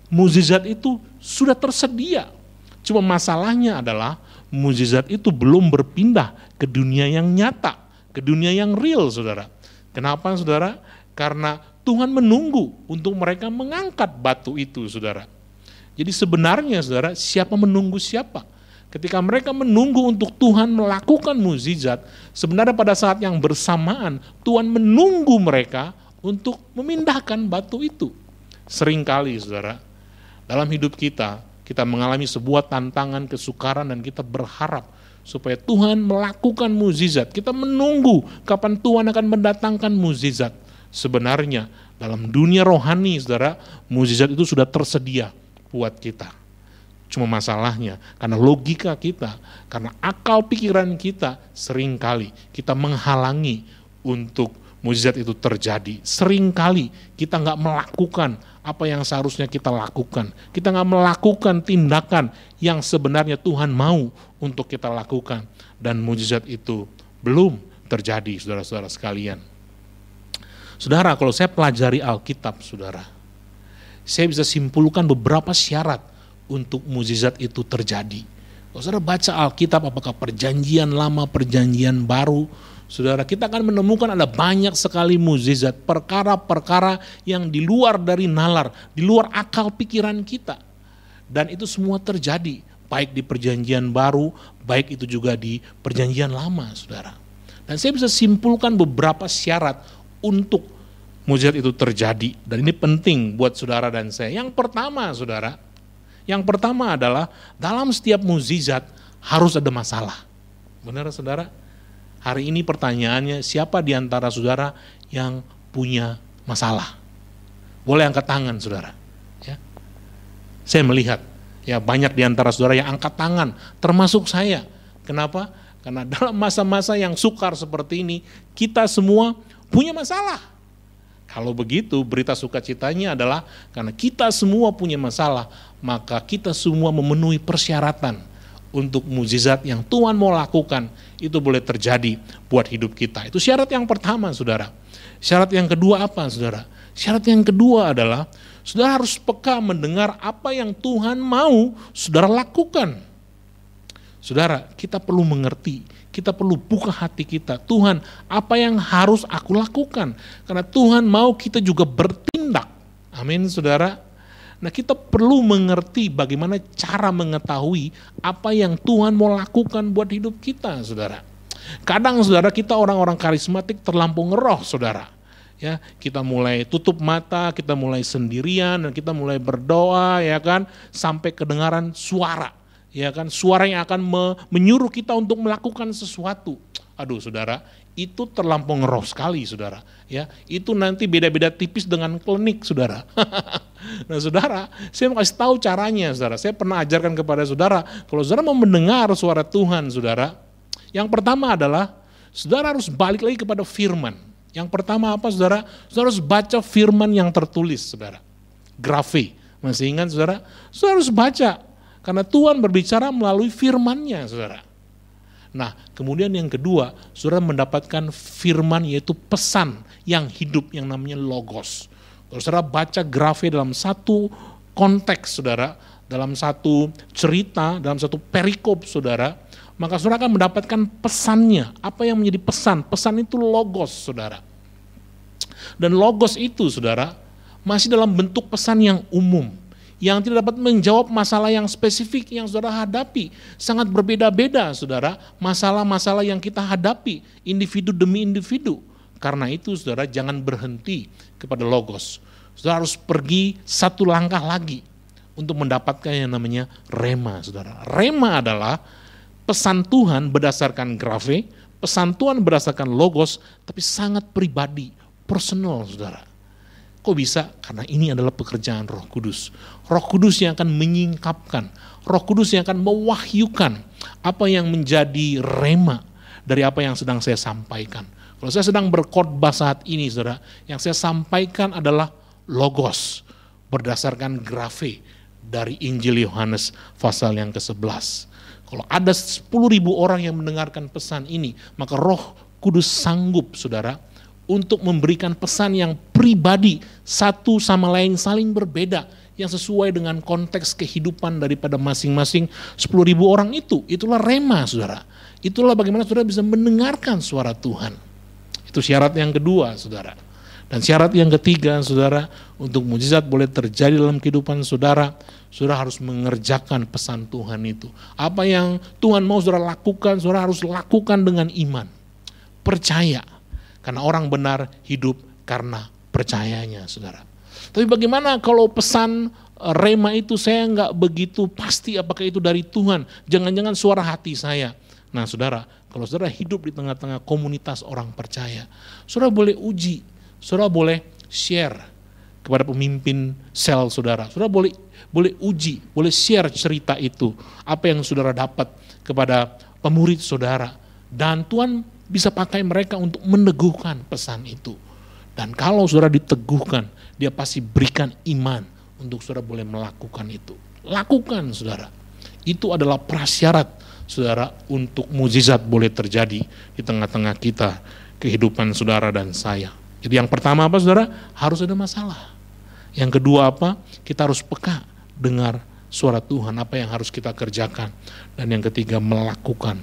mukjizat itu sudah tersedia. Cuma masalahnya adalah mukjizat itu belum berpindah ke dunia yang nyata, ke dunia yang real, saudara. Kenapa, saudara? Karena Tuhan menunggu untuk mereka mengangkat batu itu, saudara. Jadi sebenarnya, saudara, siapa menunggu siapa? Ketika mereka menunggu untuk Tuhan melakukan mukjizat, sebenarnya pada saat yang bersamaan Tuhan menunggu mereka untuk memindahkan batu itu. Seringkali, saudara, dalam hidup kita mengalami sebuah tantangan, kesukaran, dan kita berharap supaya Tuhan melakukan mukjizat. Kita menunggu kapan Tuhan akan mendatangkan mukjizat. Sebenarnya dalam dunia rohani, saudara, mukjizat itu sudah tersedia buat kita. Cuma masalahnya, karena logika kita, karena akal pikiran kita, seringkali kita menghalangi untuk mukjizat itu terjadi. Seringkali kita nggak melakukan apa yang seharusnya kita lakukan. Kita nggak melakukan tindakan yang sebenarnya Tuhan mau untuk kita lakukan. Dan mukjizat itu belum terjadi, saudara-saudara sekalian. Saudara, kalau saya pelajari Alkitab, saudara, saya bisa simpulkan beberapa syarat untuk mukjizat itu terjadi. Kalau saudara baca Alkitab, apakah perjanjian lama, perjanjian baru, saudara, kita akan menemukan ada banyak sekali mukjizat, perkara-perkara yang di luar dari nalar, di luar akal pikiran kita. Dan itu semua terjadi, baik di perjanjian baru, baik itu juga di perjanjian lama, saudara. Dan saya bisa simpulkan beberapa syarat untuk mukjizat itu terjadi. Dan ini penting buat saudara dan saya. Yang pertama, saudara, yang pertama adalah dalam setiap mukjizat harus ada masalah. Benar, saudara? Hari ini pertanyaannya, siapa di antara saudara yang punya masalah? Boleh angkat tangan, saudara. Ya. Saya melihat, ya, banyak di antara saudara yang angkat tangan, termasuk saya. Kenapa? Karena dalam masa-masa yang sukar seperti ini, kita semua punya masalah. Kalau begitu, berita sukacitanya adalah karena kita semua punya masalah, maka kita semua memenuhi persyaratan untuk mukjizat yang Tuhan mau lakukan, itu boleh terjadi buat hidup kita. Itu syarat yang pertama, saudara. Syarat yang kedua apa, saudara? Syarat yang kedua adalah, saudara harus peka mendengar apa yang Tuhan mau saudara lakukan. Saudara, kita perlu mengerti, kita perlu buka hati kita. Tuhan, apa yang harus aku lakukan? Karena Tuhan mau kita juga bertindak. Amin, saudara. Nah, kita perlu mengerti bagaimana cara mengetahui apa yang Tuhan mau lakukan buat hidup kita, saudara. Kadang, saudara, kita orang-orang karismatik terlampau ngeroh, saudara. Ya, kita mulai tutup mata, kita mulai sendirian, dan kita mulai berdoa, ya kan, sampai kedengaran suara. Ya kan, suara yang akan menyuruh kita untuk melakukan sesuatu. Aduh, saudara, itu terlampau ngeroh sekali, saudara. Ya, itu nanti beda-beda tipis dengan klinik, saudara. Nah, saudara, saya mau kasih tahu caranya, saudara. Saya pernah ajarkan kepada saudara, kalau saudara mau mendengar suara Tuhan, saudara, yang pertama adalah saudara harus balik lagi kepada firman. Yang pertama apa, saudara? Saudara harus baca firman yang tertulis, saudara. Grafe, masih ingat, saudara? Saudara harus baca. Karena Tuhan berbicara melalui firman-Nya, saudara. Nah, kemudian yang kedua, saudara mendapatkan firman, yaitu pesan yang hidup yang namanya logos. Kalau saudara baca grafe dalam satu konteks, saudara, dalam satu cerita, dalam satu perikop, saudara, maka saudara akan mendapatkan pesannya. Apa yang menjadi pesan? Pesan itu logos, saudara. Dan logos itu, saudara, masih dalam bentuk pesan yang umum, yang tidak dapat menjawab masalah yang spesifik yang saudara hadapi. Sangat berbeda-beda, saudara, masalah-masalah yang kita hadapi, individu demi individu. Karena itu, saudara, jangan berhenti kepada logos. Saudara harus pergi satu langkah lagi untuk mendapatkan yang namanya rema, saudara. Rema adalah pesan Tuhan berdasarkan grafe, pesan Tuhan berdasarkan logos, tapi sangat pribadi, personal, saudara. Kok bisa? Karena ini adalah pekerjaan Roh Kudus. Roh Kudus yang akan menyingkapkan, Roh Kudus yang akan mewahyukan apa yang menjadi rema dari apa yang sedang saya sampaikan. Kalau saya sedang berkhotbah saat ini, saudara, yang saya sampaikan adalah logos berdasarkan grafe dari Injil Yohanes pasal yang ke-11. Kalau ada 10.000 orang yang mendengarkan pesan ini, maka Roh Kudus sanggup, saudara, untuk memberikan pesan yang pribadi, satu sama lain saling berbeda, yang sesuai dengan konteks kehidupan daripada masing-masing 10.000 orang itu. Itulah rema, saudara. Itulah bagaimana saudara bisa mendengarkan suara Tuhan. Itu syarat yang kedua, saudara. Dan syarat yang ketiga, saudara, untuk mukjizat boleh terjadi dalam kehidupan saudara, saudara harus mengerjakan pesan Tuhan itu. Apa yang Tuhan mau saudara lakukan, saudara harus lakukan dengan iman. Percaya, karena orang benar hidup karena percayanya, saudara. Tapi bagaimana kalau pesan rema itu saya nggak begitu pasti apakah itu dari Tuhan, jangan-jangan suara hati saya. Nah, saudara, kalau saudara hidup di tengah-tengah komunitas orang percaya, saudara boleh uji, saudara boleh share kepada pemimpin sel saudara. Saudara boleh uji, boleh share cerita itu, apa yang saudara dapat kepada pemurid saudara. Dan Tuhan bisa pakai mereka untuk meneguhkan pesan itu. Dan kalau saudara diteguhkan, dia pasti berikan iman untuk saudara boleh melakukan itu. Lakukan, saudara. Itu adalah prasyarat, saudara, untuk mukjizat boleh terjadi di tengah-tengah kita, kehidupan saudara dan saya. Jadi yang pertama apa, saudara? Harus ada masalah. Yang kedua apa? Kita harus peka dengar suara Tuhan, apa yang harus kita kerjakan. Dan yang ketiga, melakukan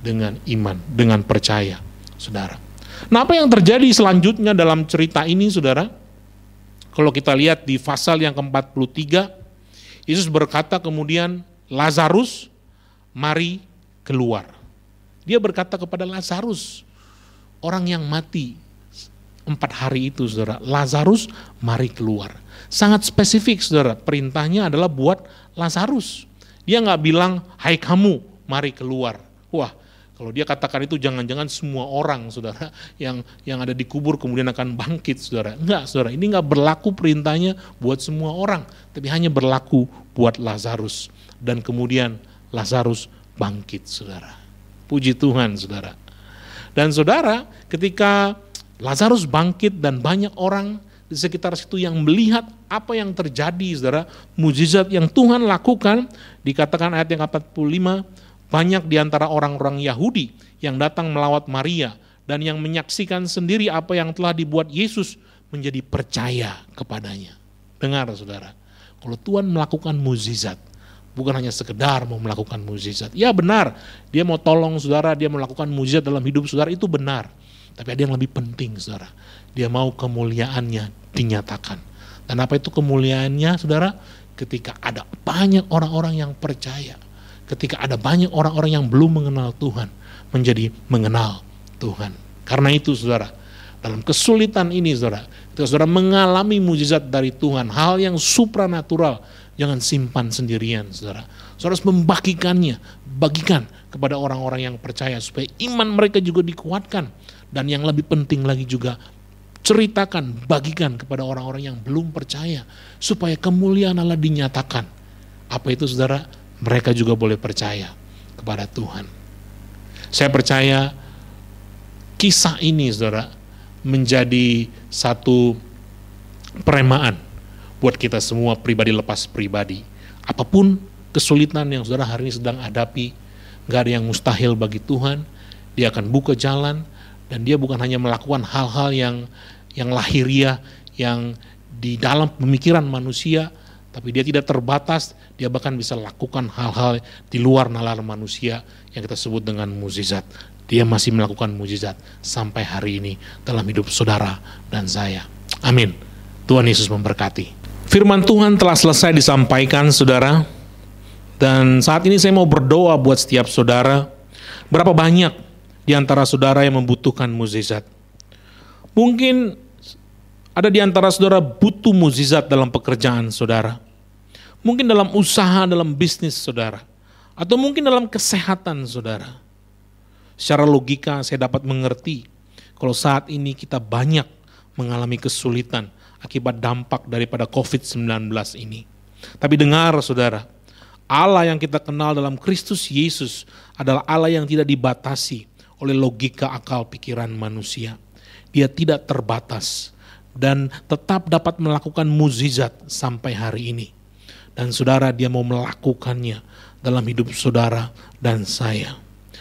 dengan iman, dengan percaya, saudara. Nah, apa yang terjadi selanjutnya dalam cerita ini, saudara? Kalau kita lihat di pasal yang ke-43, Yesus berkata kemudian, Lazarus, mari keluar. Dia berkata kepada Lazarus, orang yang mati 4 hari itu, saudara, Lazarus, mari keluar. Sangat spesifik, saudara, perintahnya adalah buat Lazarus. Dia nggak bilang, hai kamu, mari keluar. Wah, kalau dia katakan itu jangan-jangan semua orang, saudara, yang ada di kubur kemudian akan bangkit, saudara. Enggak, saudara, ini enggak berlaku perintahnya buat semua orang, tapi hanya berlaku buat Lazarus. Dan kemudian Lazarus bangkit, saudara. Puji Tuhan, saudara. Dan saudara, ketika Lazarus bangkit dan banyak orang di sekitar situ yang melihat apa yang terjadi, saudara, mukjizat yang Tuhan lakukan, dikatakan ayat yang 45, banyak di antara orang-orang Yahudi yang datang melawat Maria dan yang menyaksikan sendiri apa yang telah dibuat Yesus menjadi percaya kepadanya. Dengar, saudara, kalau Tuhan melakukan mukjizat, bukan hanya sekedar mau melakukan mukjizat. Ya benar, dia mau tolong saudara, dia melakukan mukjizat dalam hidup saudara, itu benar. Tapi ada yang lebih penting, saudara. Dia mau kemuliaannya dinyatakan. Dan apa itu kemuliaannya, saudara? Ketika ada banyak orang-orang yang percaya. Ketika ada banyak orang-orang yang belum mengenal Tuhan, menjadi mengenal Tuhan. Karena itu, saudara, dalam kesulitan ini, saudara, ketika saudara mengalami mukjizat dari Tuhan, hal yang supranatural, jangan simpan sendirian, saudara. Saudara harus membagikannya, bagikan kepada orang-orang yang percaya, supaya iman mereka juga dikuatkan. Dan yang lebih penting lagi juga, ceritakan, bagikan kepada orang-orang yang belum percaya, supaya kemuliaan Allah dinyatakan. Apa itu, saudara? Mereka juga boleh percaya kepada Tuhan. Saya percaya kisah ini, saudara, menjadi satu peremaan buat kita semua, pribadi lepas pribadi. Apapun kesulitan yang saudara hari ini sedang hadapi, gak ada yang mustahil bagi Tuhan. Dia akan buka jalan, dan dia bukan hanya melakukan hal-hal yang lahiriah, yang di dalam pemikiran manusia, tapi dia tidak terbatas, Dia bahkan bisa lakukan hal-hal di luar nalar manusia yang kita sebut dengan mukjizat. Dia masih melakukan mukjizat sampai hari ini dalam hidup saudara dan saya. Amin. Tuhan Yesus memberkati. Firman Tuhan telah selesai disampaikan, saudara. Dan saat ini saya mau berdoa buat setiap saudara. Berapa banyak di antara saudara yang membutuhkan mukjizat? Mungkin ada di antara saudara butuh mukjizat dalam pekerjaan saudara. Mungkin dalam usaha, dalam bisnis saudara. Atau mungkin dalam kesehatan saudara. Secara logika saya dapat mengerti kalau saat ini kita banyak mengalami kesulitan akibat dampak daripada COVID-19 ini. Tapi dengar saudara, Allah yang kita kenal dalam Kristus Yesus adalah Allah yang tidak dibatasi oleh logika akal pikiran manusia. Dia tidak terbatas dan tetap dapat melakukan mukjizat sampai hari ini. Dan saudara, dia mau melakukannya dalam hidup saudara dan saya.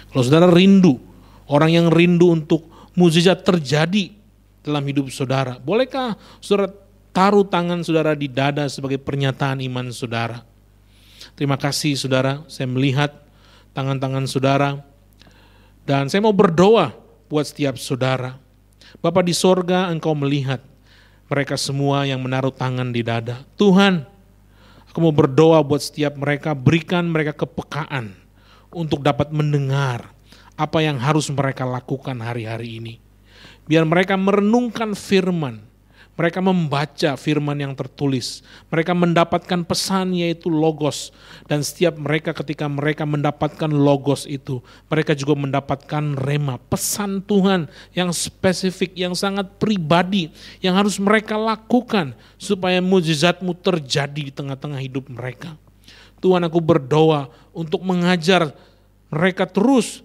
Kalau saudara rindu, orang yang rindu untuk mukjizat terjadi dalam hidup saudara, bolehkah saudara taruh tangan saudara di dada sebagai pernyataan iman saudara? Terima kasih saudara, saya melihat tangan-tangan saudara. Dan saya mau berdoa buat setiap saudara. Bapa di sorga, Engkau melihat mereka semua yang menaruh tangan di dada. Tuhan, aku mau berdoa buat setiap mereka, berikan mereka kepekaan untuk dapat mendengar apa yang harus mereka lakukan hari-hari ini. Biar mereka merenungkan firman, mereka membaca firman yang tertulis, mereka mendapatkan pesan yaitu logos. Dan setiap mereka ketika mereka mendapatkan logos itu, mereka juga mendapatkan rema, pesan Tuhan yang spesifik, yang sangat pribadi, yang harus mereka lakukan supaya mukjizat-Mu terjadi di tengah-tengah hidup mereka. Tuhan, aku berdoa untuk mengajar mereka terus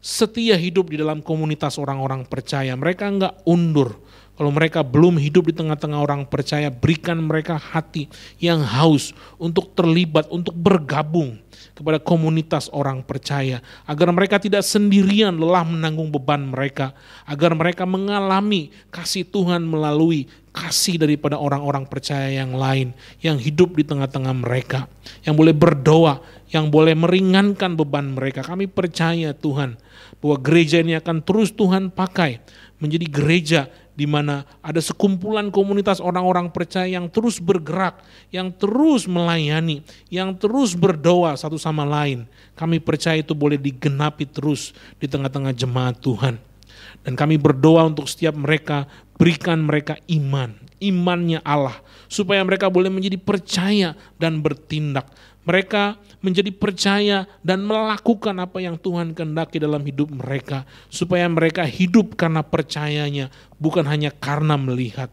setia hidup di dalam komunitas orang-orang percaya. Mereka enggak undur. Kalau mereka belum hidup di tengah-tengah orang percaya, berikan mereka hati yang haus untuk terlibat, untuk bergabung kepada komunitas orang percaya. Agar mereka tidak sendirian lelah menanggung beban mereka. Agar mereka mengalami kasih Tuhan melalui kasih daripada orang-orang percaya yang lain. Yang hidup di tengah-tengah mereka. Yang boleh berdoa, yang boleh meringankan beban mereka. Kami percaya Tuhan bahwa gereja ini akan terus Tuhan pakai menjadi gereja di mana ada sekumpulan komunitas orang-orang percaya yang terus bergerak, yang terus melayani, yang terus berdoa satu sama lain. Kami percaya itu boleh digenapi terus di tengah-tengah jemaat Tuhan. Dan kami berdoa untuk setiap mereka, berikan mereka iman, imannya Allah, supaya mereka boleh menjadi percaya dan bertindak. Mereka menjadi percaya dan melakukan apa yang Tuhan kehendaki dalam hidup mereka. Supaya mereka hidup karena percayanya, bukan hanya karena melihat.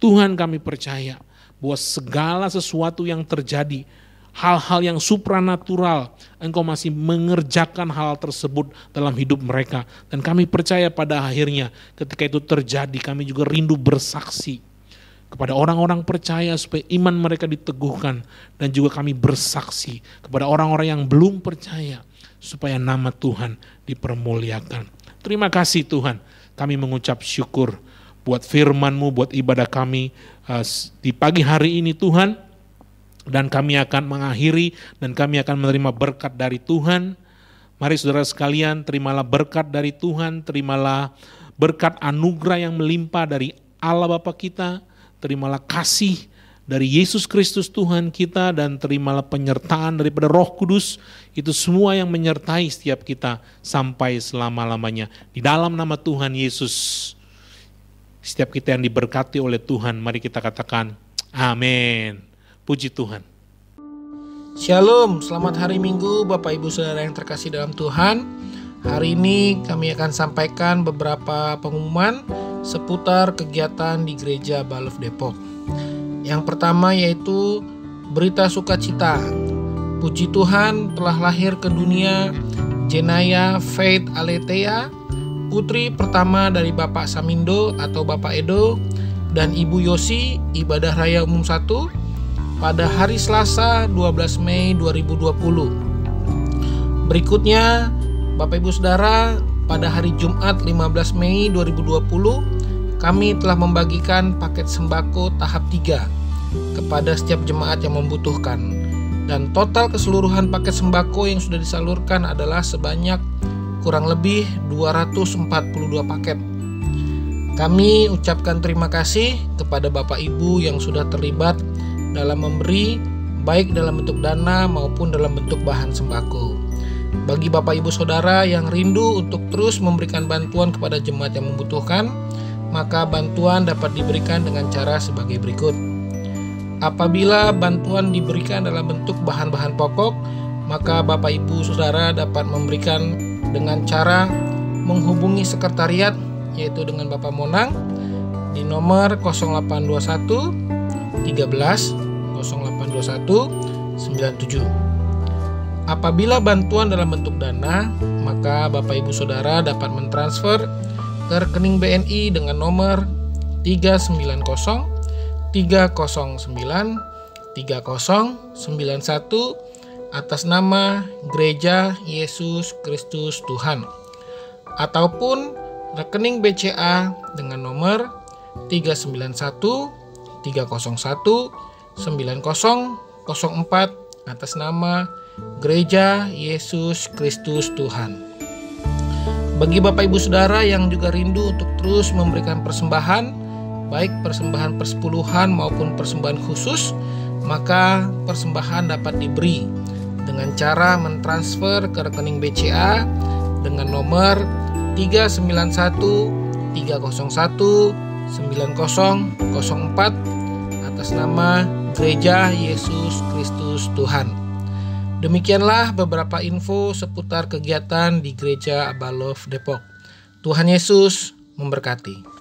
Tuhan, kami percaya bahwa segala sesuatu yang terjadi, hal-hal yang supranatural, Engkau masih mengerjakan hal tersebut dalam hidup mereka. Dan kami percaya pada akhirnya ketika itu terjadi, kami juga rindu bersaksi kepada orang-orang percaya supaya iman mereka diteguhkan, dan juga kami bersaksi kepada orang-orang yang belum percaya supaya nama Tuhan dipermuliakan. Terima kasih Tuhan, kami mengucap syukur buat firman-Mu, buat ibadah kami di pagi hari ini Tuhan, dan kami akan mengakhiri dan kami akan menerima berkat dari Tuhan. Mari saudara sekalian, terimalah berkat dari Tuhan, terimalah berkat anugerah yang melimpah dari Allah Bapa kita, terimalah kasih dari Yesus Kristus Tuhan kita, dan terimalah penyertaan daripada Roh Kudus. Itu semua yang menyertai setiap kita sampai selama-lamanya. Di dalam nama Tuhan Yesus, setiap kita yang diberkati oleh Tuhan, mari kita katakan amin. Puji Tuhan. Shalom, selamat hari Minggu Bapak Ibu Saudara yang terkasih dalam Tuhan. Hari ini kami akan sampaikan beberapa pengumuman seputar kegiatan di Gereja Balef Depok. Yang pertama yaitu berita sukacita. Puji Tuhan, telah lahir ke dunia Jenaya Faith Aletea, putri pertama dari Bapak Samindo atau Bapak Edo dan Ibu Yosi, ibadah raya umum 1 pada hari Selasa 12 Mei 2020. Berikutnya, Bapak Ibu Saudara, pada hari Jumat 15 Mei 2020, kami telah membagikan paket sembako tahap 3 kepada setiap jemaat yang membutuhkan. Dan total keseluruhan paket sembako yang sudah disalurkan adalah sebanyak kurang lebih 242 paket. Kami ucapkan terima kasih kepada Bapak Ibu yang sudah terlibat dalam memberi, baik dalam bentuk dana maupun dalam bentuk bahan sembako. Bagi Bapak Ibu Saudara yang rindu untuk terus memberikan bantuan kepada jemaat yang membutuhkan, maka bantuan dapat diberikan dengan cara sebagai berikut. Apabila bantuan diberikan dalam bentuk bahan-bahan pokok, maka Bapak Ibu Saudara dapat memberikan dengan cara menghubungi sekretariat, yaitu dengan Bapak Monang di nomor 0821 13 0821 97. Apabila bantuan dalam bentuk dana, maka Bapak Ibu Saudara dapat mentransfer ke rekening BNI dengan nomor 390 309 3091 atas nama Gereja Yesus Kristus Tuhan, ataupun rekening BCA dengan nomor 391 301 9004 atas nama Gereja Yesus Kristus Tuhan. Bagi Bapak Ibu Saudara yang juga rindu untuk terus memberikan persembahan, baik persembahan persepuluhan maupun persembahan khusus, maka persembahan dapat diberi dengan cara mentransfer ke rekening BCA dengan nomor 391 301 9004 atas nama Gereja Yesus Kristus Tuhan. Demikianlah beberapa info seputar kegiatan di Gereja Abalov Depok. Tuhan Yesus memberkati.